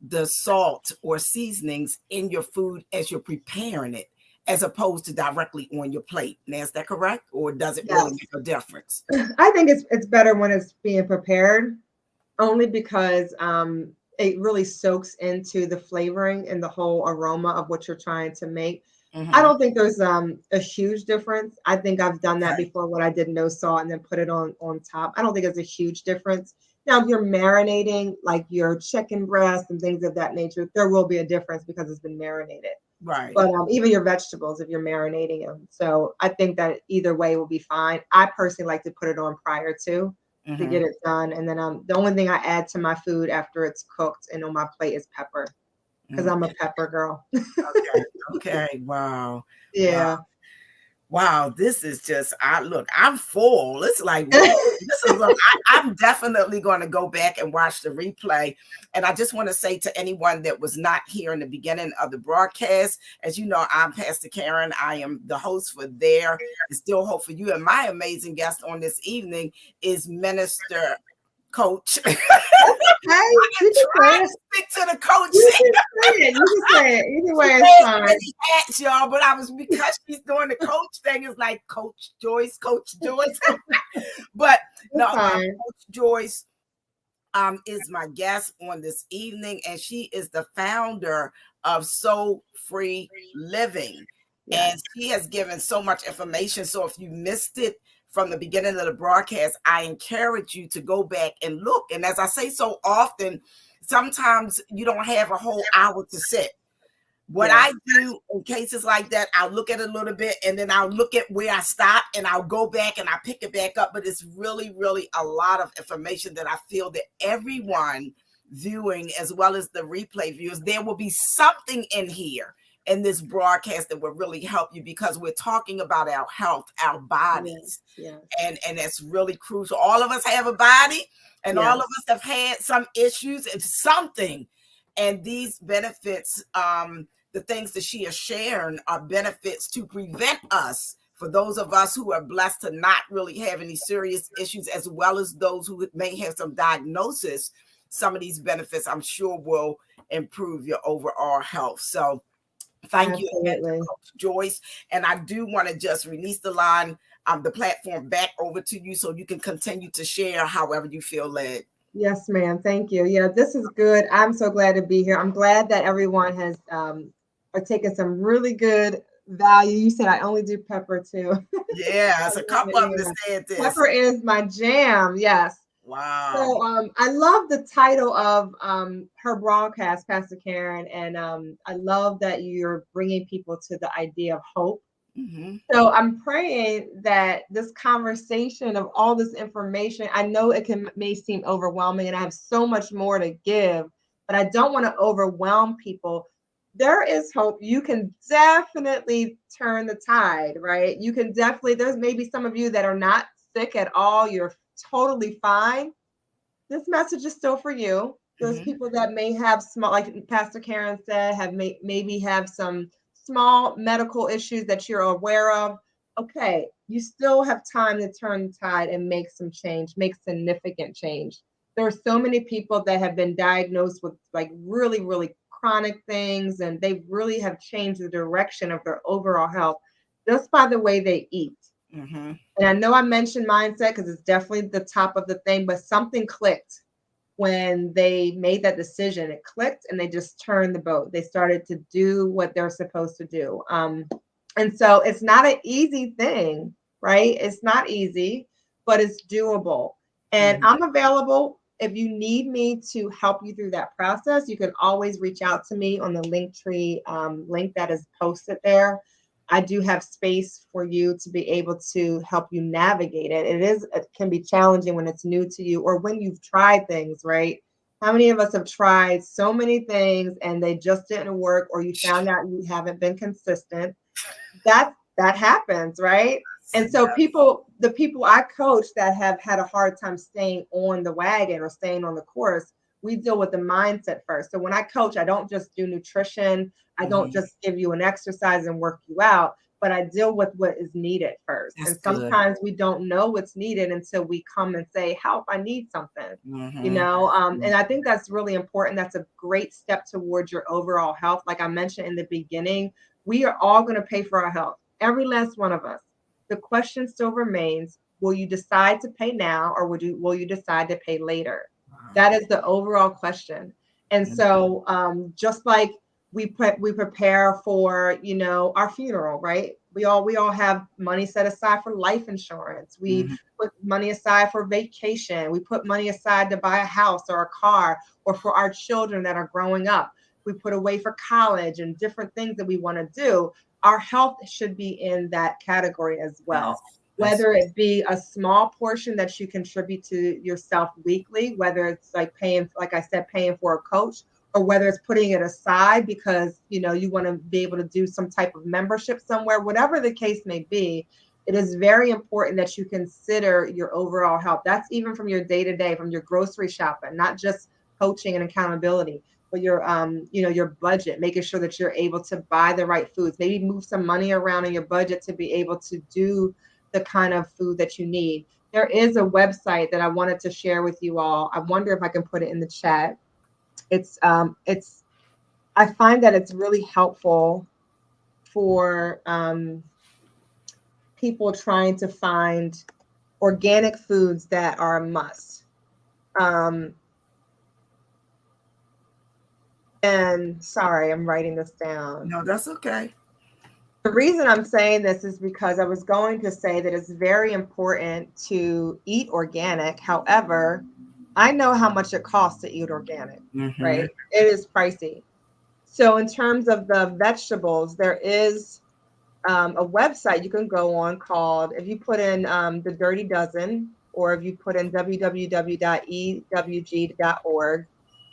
the salt or seasonings in your food as you're preparing it, as opposed to directly on your plate. Now, is that correct? Or does it really Yes. make a difference? I think it's better when it's being prepared, only because it really soaks into the flavoring and the whole aroma of what you're trying to make. I Mhm. don't think there's a huge difference. I think I've done that Okay. before when I did no salt and then put it on top. I don't think it's a huge difference. Now, if you're marinating like your chicken breast and things of that nature, there will be a difference because it's been marinated. Right. But even your vegetables, if you're marinating them. So I think that either way will be fine. I personally like to put it on prior to get Mhm. it done. And then the only thing I add to my food after it's cooked and on my plate is pepper because Mm. I'm a pepper girl. Okay. Okay. Wow. Wow. Yeah. Wow, this is just look, I'm full. It's like, whoa, this is I'm definitely going to go back and watch the replay. And I just want to say to anyone that was not here in the beginning of the broadcast, as you know, I'm Pastor Karen. I am the host for There Is Still Hope for You. And my amazing guest on this evening is Minister Coach. Okay, you can say Trying it. to stick to the coach. You can say it. You can say it. Either way, it's She fine. many hats, y'all, but I was because she's doing the coach thing. It's like Coach Joyce, Coach Joyce. But no, It's fine. Coach Joyce is my guest on this evening, and she is the founder of So Free Living. Yes. And she has given so much information. So if you missed it from the beginning of the broadcast, I encourage you to go back and look. And as I say so often, sometimes you don't have a whole hour to sit. What Yes. I do in cases like that, I'll look at it a little bit and then I'll look at where I stopped and I'll go back and I pick it back up. But it's really, really a lot of information that I feel that everyone viewing, as well as the replay viewers, there will be something in here in this broadcast that will really help you, because we're talking about our health, our bodies. Yes. And that's really crucial. All of us have a body, and all of Yes. us have had some issues and something. And these benefits, the things that she is sharing, are benefits to prevent us, for those of us who are blessed to not really have any serious issues, as well as those who may have some diagnosis. Some of these benefits, I'm sure, will improve your overall health. So Thank you again to Absolutely. Coach Joyce. And I do want to just release the line, the platform back over to you so you can continue to share however you feel led. Yes, ma'am. Thank you. Yeah, this is good. I'm so glad to be here. I'm glad that everyone has are taking some really good value. You said I only do pepper too. Yeah, it's a couple of them that said this. Pepper is my jam. Yes. Wow. So I love the title of her broadcast, Pastor Karen, and I love that you're bringing people to the idea of hope. Mm-hmm. So I'm praying that this conversation of all this information, I know it may seem overwhelming, and I have so much more to give, but I don't want to overwhelm people. There is hope. You can definitely turn the tide, right? You can definitely, there's maybe some of you that are not sick at all. You're totally fine. This message is still for you. There's Mm-hmm. people that may have small, like Pastor Karen said, maybe have some small medical issues that you're aware of. Okay, you still have time to turn the tide and make some change, make significant change. There are so many people that have been diagnosed with like really, really chronic things, and they really have changed the direction of their overall health just by the way they eat. Mm-hmm. And I know I mentioned mindset because it's definitely the top of the thing, but something clicked when they made that decision. It clicked and they just turned the boat. They started to do what they're supposed to do. And so it's not an easy thing, right? It's not easy, but it's doable. And Mm-hmm. I'm available. If you need me to help you through that process, you can always reach out to me on the Linktree link that is posted there. I do have space for you to be able to help you navigate it. It can be challenging when it's new to you or when you've tried things, right? How many of us have tried so many things and they just didn't work, or you found out you haven't been consistent? That happens, right? And so the people I coach that have had a hard time staying on the wagon or staying on the course, we deal with the mindset first. So when I coach, I don't just do nutrition. I don't Mm-hmm. just give you an exercise and work you out, but I deal with what is needed first. That's And good. sometimes we don't know what's needed until we come and say, help, I need something. Mm-hmm. And I think that's really important. That's a great step towards your overall health. Like I mentioned in the beginning, we are all going to pay for our health, every last one of us. The question still remains, will you decide to pay now, or will you decide to pay later? Wow. That is the overall question. And so just like we prepare for, our funeral, right? We all have money set aside for life insurance. We Mm-hmm. put money aside for vacation. We put money aside to buy a house or a car, or for our children that are growing up. We put away for college and different things that we want to do. Our health should be in that category as Yes. well. Whether it be a small portion that you contribute to yourself weekly, whether it's like paying, like I said, paying for a coach, or whether it's putting it aside because you want to be able to do some type of membership somewhere, whatever the case may be, it is very important that you consider your overall health. That's even from your day-to-day, from your grocery shopping, not just coaching and accountability, but your budget, making sure that you're able to buy the right foods, maybe move some money around in your budget to be able to do the kind of food that you need. There is a website that I wanted to share with you all. I wonder if I can put it in the chat. It's I find that it's really helpful for people trying to find organic foods that are a must. And sorry, I'm writing this down. No, that's okay. The reason I'm saying this is because I was going to say that it's very important to eat organic. However, I know how much it costs to eat organic, Mm-hmm. right? It is pricey. So in terms of the vegetables, there is a website you can go on called, if you put in the Dirty Dozen, or if you put in www.ewg.org,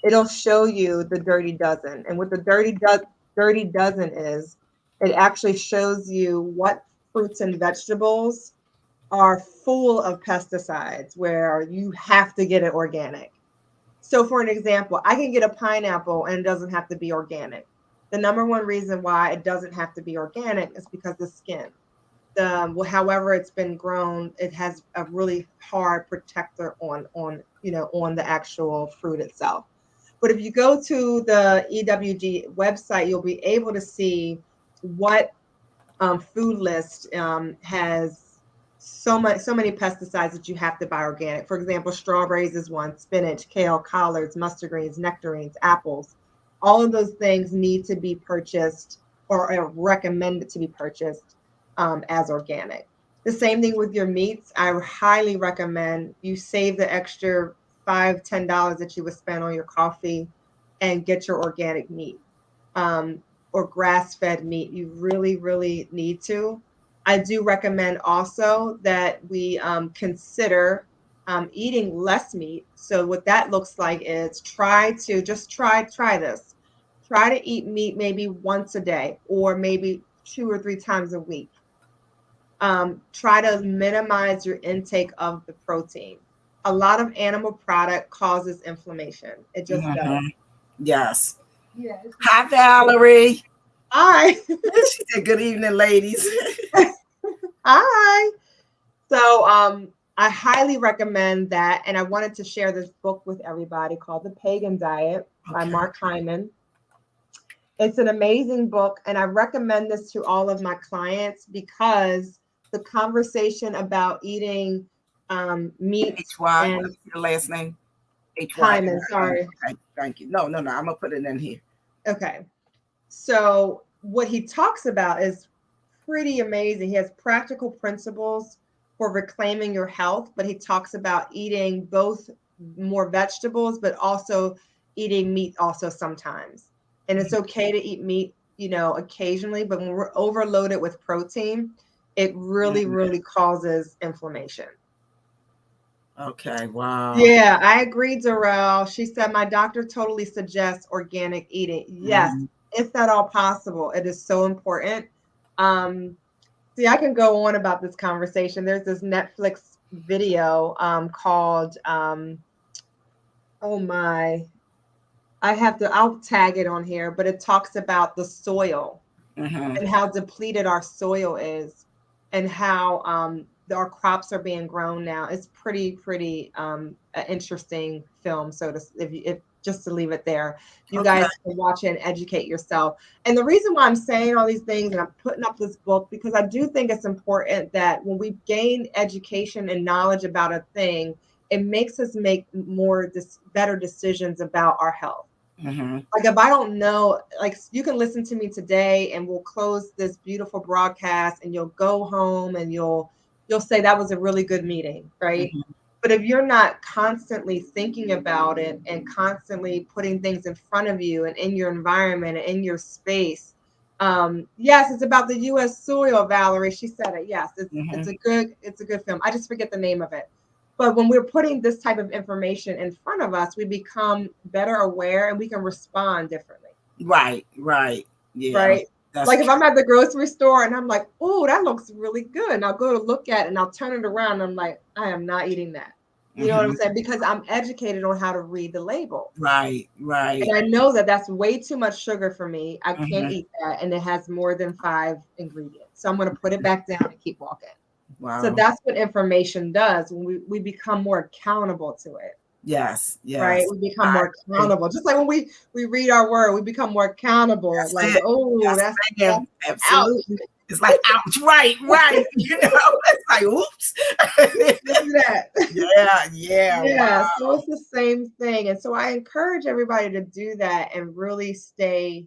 it'll show you the Dirty Dozen. And what the Dirty Dozen is, it actually shows you what fruits and vegetables are full of pesticides where you have to get it organic. So for an example, I can get a pineapple and it doesn't have to be organic. The number one reason why it doesn't have to be organic is because the skin. However it's been grown, it has a really hard protector on the actual fruit itself. But if you go to the EWG website, you'll be able to see what food list has so many pesticides that you have to buy organic. For example, strawberries is one, spinach, kale, collards, mustard greens, nectarines, apples. All of those things need to be purchased or are recommended to be purchased as organic. The same thing with your meats. I highly recommend you save the extra $5-10 that you would spend on your coffee and get your organic meat. Or grass-fed meat. You really, really need to. I do recommend also that we consider eating less meat. So what that looks like is try this. Try to eat meat maybe once a day or maybe 2 or 3 times a week. Try to minimize your intake of the protein. A lot of animal product causes inflammation. It just does. Yes. Yes. Hi, Valerie. Hi. She said, "Good evening, ladies." Hi. So I highly recommend that. And I wanted to share this book with everybody called The Pagan Diet by Mark Hyman. It's an amazing book. And I recommend this to all of my clients because the conversation about eating meat H.Y. and What's your last name? H.Y. Hyman, sorry. Okay, thank you. No. I'm going to put it in here. Okay. So what he talks about is pretty amazing. He has practical principles for reclaiming your health, but he talks about eating both more vegetables, but also eating meat also sometimes. And it's okay to eat meat, occasionally, but when we're overloaded with protein, it really, really causes inflammation. Okay, wow. Yeah, I agree, Darrell. She said, my doctor totally suggests organic eating. Yes, if at all possible. It is so important. See, I can go on about this conversation. There's this Netflix video called, oh my, I'll tag it on here, but it talks about the soil and how depleted our soil is and how our crops are being grown now. It's pretty an interesting film. So if just to leave it there, you guys can watch it and educate yourself. And the reason why I'm saying all these things and I'm putting up this book, because I do think it's important that when we gain education and knowledge about a thing, it makes us make better decisions about our health. Like if I don't know, like you can listen to me today and we'll close this beautiful broadcast and you'll go home and you'll say that was a really good meeting, right? But if you're not constantly thinking about it and constantly putting things in front of you and in your environment and in your space, yes, it's about the U.S. soil, Valerie. She said it. Yes, it's a good film. I just forget the name of it. But when we're putting this type of information in front of us, we become better aware and we can respond differently. Right. Yeah. Right. Like if I'm at the grocery store and I'm like, oh, that looks really good. And I'll go to look at it and I'll turn it around and I'm like, I am not eating that. You know what I'm saying? Because I'm educated on how to read the label. Right. And I know that that's way too much sugar for me. I can't eat that. And it has more than 5 ingredients. So I'm going to put it back down and keep walking. Wow. So that's what information does when we become more accountable to it. Yes. Right. We become more accountable. Just like when we read our word, we become more accountable. That's like, that's absolutely. Ouch. It's like, ouch, right. It's like, oops. that. Yeah. Wow. So it's the same thing. And so I encourage everybody to do that and really stay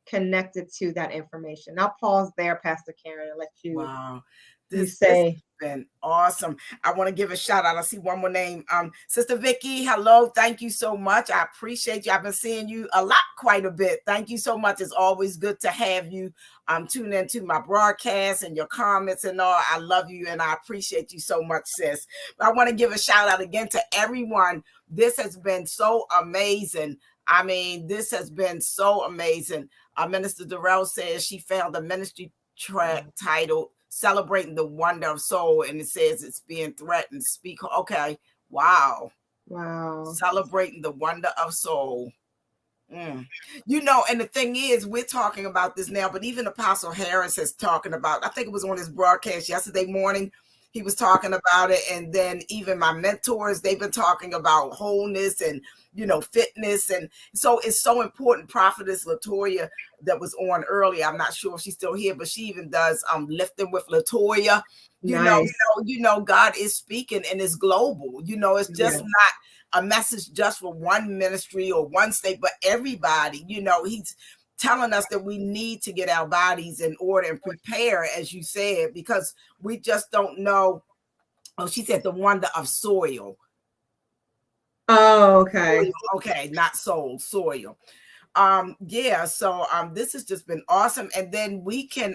connected to that information. I'll pause there, Pastor Karen, and let you. Wow. This has been awesome. I want to give a shout out. I see one more name. Sister Vicky, hello. Thank you so much. I appreciate you. I've been seeing you quite a bit. Thank you so much. It's always good to have you tune into my broadcast and your comments and all. I love you and I appreciate you so much, sis. But I want to give a shout out again to everyone. This has been so amazing. I mean, this has been so amazing. Minister Darrell says she found a ministry track titled Celebrating the Wonder of Soul, and it says it's being threatened. Speak. Okay. Wow. Celebrating the wonder of soul. And the thing is, we're talking about this now, but even Apostle Harris is talking about, I think it was on his broadcast yesterday morning, he was talking about it. And then even my mentors, they've been talking about wholeness and, fitness. And so it's so important. Prophetess Latoya that was on earlier, I'm not sure if she's still here, but she even does lifting with Latoya. Nice. God is speaking, and it's global. It's just not a message just for one ministry or one state, but everybody. He's telling us that we need to get our bodies in order and prepare, as you said, because we just don't know. Oh, she said the wonder of soil. Oh, okay. Soil. Okay, not soul, soil. So this has just been awesome. And then we can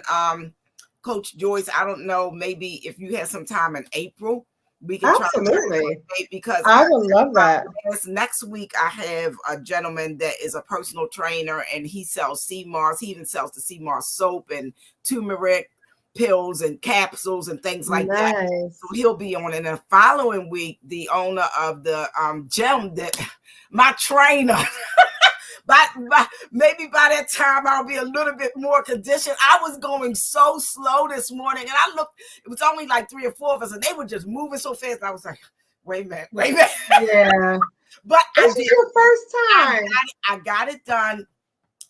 Coach Joyce, I don't know, maybe if you had some time in April, we can try absolutely, because I would love that. Next week I have a gentleman that is a personal trainer, and he sells sea moss. He even sells the sea moss soap and turmeric pills and capsules and things like that. So he'll be on. And the following week, the owner of the gym that my trainer. Maybe by that time I'll be a little bit more conditioned. I was going so slow this morning, and I looked, it was only like 3 or 4 of us, and they were just moving so fast. I was like, wait a minute. Yeah. But this is your first time. I got it done.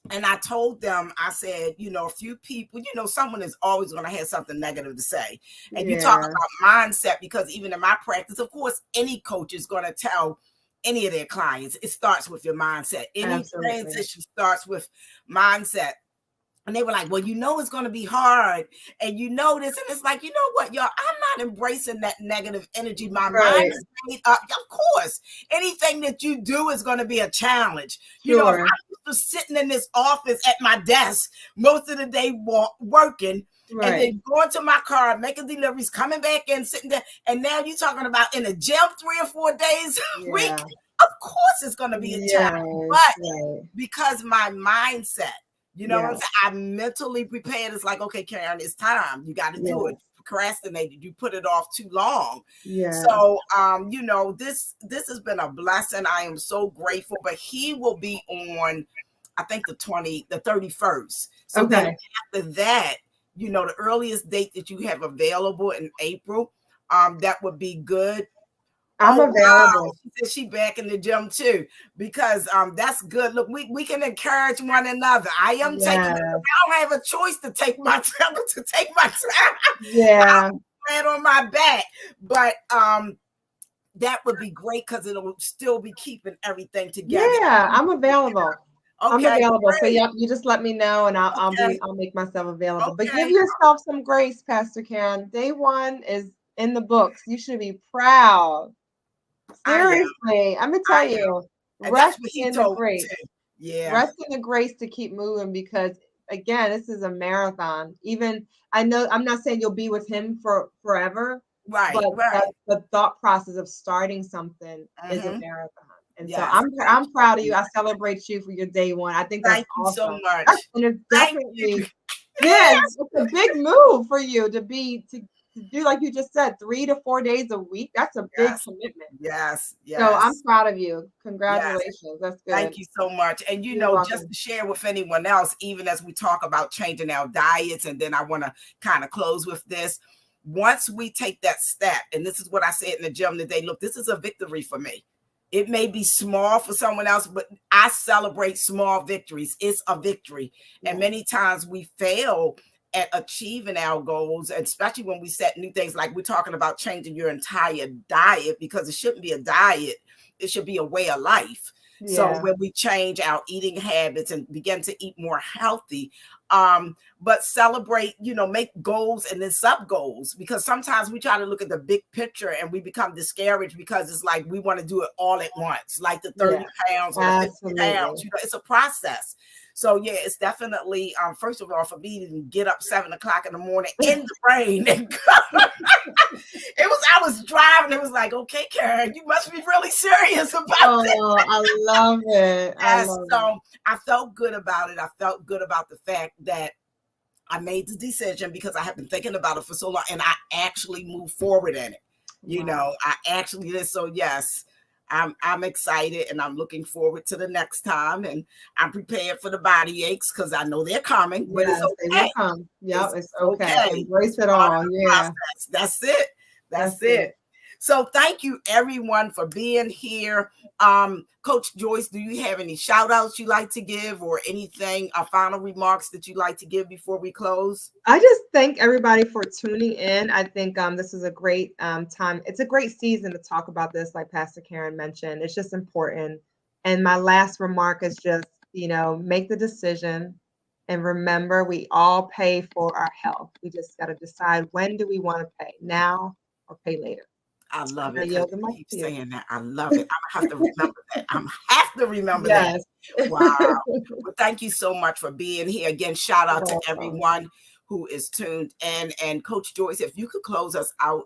And I told them, I said, a few people, someone is always going to have something negative to say. And you talk about mindset, because even in my practice, of course, any coach is going to tell any of their clients, it starts with your mindset. Any transition starts with mindset. And they were like, well, it's going to be hard. And this. And it's like, you know what, y'all, I'm not embracing that negative energy. My mind is made up. Of course, anything that you do is going to be a challenge. If I'm just sitting in this office at my desk most of the day working, and then going to my car, making deliveries, coming back in, sitting there. And now you're talking about in a gym 3 or 4 days a week. Of course, it's going to be a challenge. But because my mindset, what I'm saying? I'm mentally prepared. It's like, okay, Karen, it's time. You got to do it. Procrastinated. You put it off too long. So, this has been a blessing. I am so grateful. But he will be on, I think the 31st. So then after that, the earliest date that you have available in April, that would be good. I'm available. Wow. She said she back in the gym too, because that's good. Look, we can encourage one another. I am taking. I don't have a choice to take my time. I'm flat on my back, but that would be great because it'll still be keeping everything together. Yeah, I'm available. I'm available. Great. So you just let me know, and I'll make myself available. But give yourself some grace, Pastor Karen. Day 1 is in the books. You should be proud. Seriously, I'm gonna tell you, rest in the grace. Rest in the grace to keep moving, because again, this is a marathon. Even I know I'm not saying you'll be with him for forever, but the thought process of starting something is a marathon. And so I'm proud of you. I celebrate you for your day 1. I think that's awesome. You so much. And it's definitely it's a big move for you to do, like you just said, 3 to 4 days a week. That's a big commitment. Yes. So I'm proud of you. Congratulations. That's good. Thank you so much. And just to share with anyone else, even as we talk about changing our diets, and then I want to kind of close with this. Once we take that step, and this is what I said in the gym today, look, this is a victory for me. It may be small for someone else, but I celebrate small victories. It's a victory. And many times we fail at achieving our goals, and especially when we set new things, like we're talking about changing your entire diet, because it shouldn't be a diet. It should be a way of life. So when we change our eating habits and begin to eat more healthy, but celebrate, make goals and then sub goals, because sometimes we try to look at the big picture and we become discouraged because it's like we want to do it all at once, like the 30 pounds or the 50 pounds. It's a process. So it's definitely first of all, for me to get up 7 o'clock in the morning in the rain and go. I was driving. It was like, okay, Karen, you must be really serious about this. Oh, I love it. I felt good about it. I felt good about the fact that I made the decision because I have been thinking about it for so long, and I actually moved forward in it. I actually did. So yes, I'm excited, and I'm looking forward to the next time, and I'm prepared for the body aches because I know they're coming. But it's okay. They will come. Yep, it's okay. Embrace it all. Yeah, that's it. That's it. So thank you everyone for being here. Coach Joyce, do you have any shout outs you like to give or anything, final remarks that you'd like to give before we close? I just thank everybody for tuning in. I think this is a great time. It's a great season to talk about this, like Pastor Karen mentioned. It's just important. And my last remark is just, make the decision and remember we all pay for our health. We just got to decide, when do we want to pay, now or pay later. I love it I because yield the you mic keep to you. saying that. I love it. I'm gonna have to remember that. I'm gonna have to remember Yes. that. Wow. Well, thank you so much for being here. Again, shout out to Welcome. everyone who is tuned in. And Coach Joyce, if you could close us out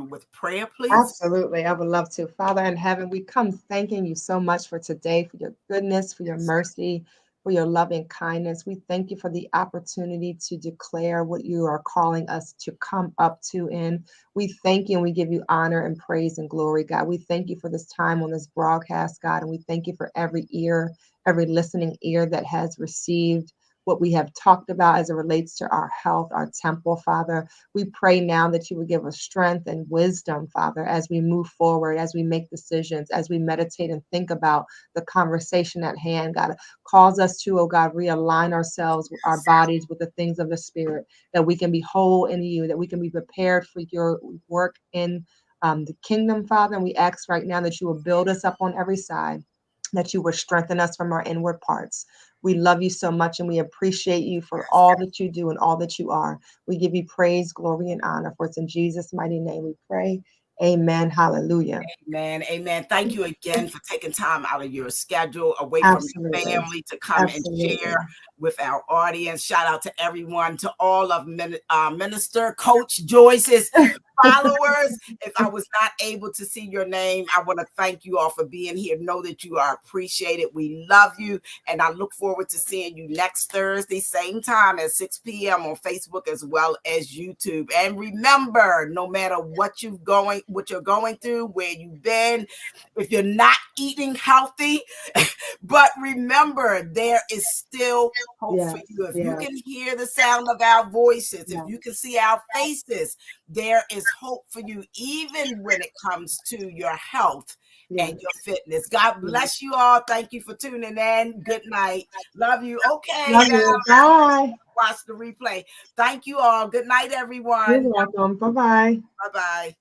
with prayer, please. Absolutely. I would love to. Father in heaven, we come thanking you so much for today, for your goodness, for your mercy, for your loving kindness. We thank you for the opportunity to declare what you are calling us to come up to in. We thank you and we give you honor and praise and glory, God. We thank you for this time on this broadcast, God, and we thank you for every ear, every listening ear that has received what we have talked about as it relates to our health, our temple, Father. We pray now that you would give us strength and wisdom, Father, as we move forward, as we make decisions, as we meditate and think about the conversation at hand. God, cause us to, oh God, realign ourselves, our bodies with the things of the Spirit, that we can be whole in you, that we can be prepared for your work in the kingdom, Father. And we ask right now that you will build us up on every side, that you will strengthen us from our inward parts. We love you so much and we appreciate you for all that you do and all that you are. We give you praise, glory, and honor. For it's in Jesus' mighty name we pray. Amen. Hallelujah. Amen. Amen. Thank you again for taking time out of your schedule, away from your Absolutely. family, to come and share with our audience. Shout out to everyone, to all of Minister Coach Joyce's followers. If I was not able to see your name, I want to thank you all for being here. Know that you are appreciated. We love you. And I look forward to seeing you next Thursday, same time at 6 p.m. on Facebook as well as YouTube. And remember, no matter what you're going through, where you've been, if you're not eating healthy, but remember, there is still hope for you. If you can hear the sound of our voices, if you can see our faces, there is hope for you, even when it comes to your health and your fitness. God bless you all. Thank you for tuning in. Good night. Love you. Okay. Love you. Bye. Watch the replay. Thank you all. Good night, everyone. You're welcome. Bye-bye. Bye-bye.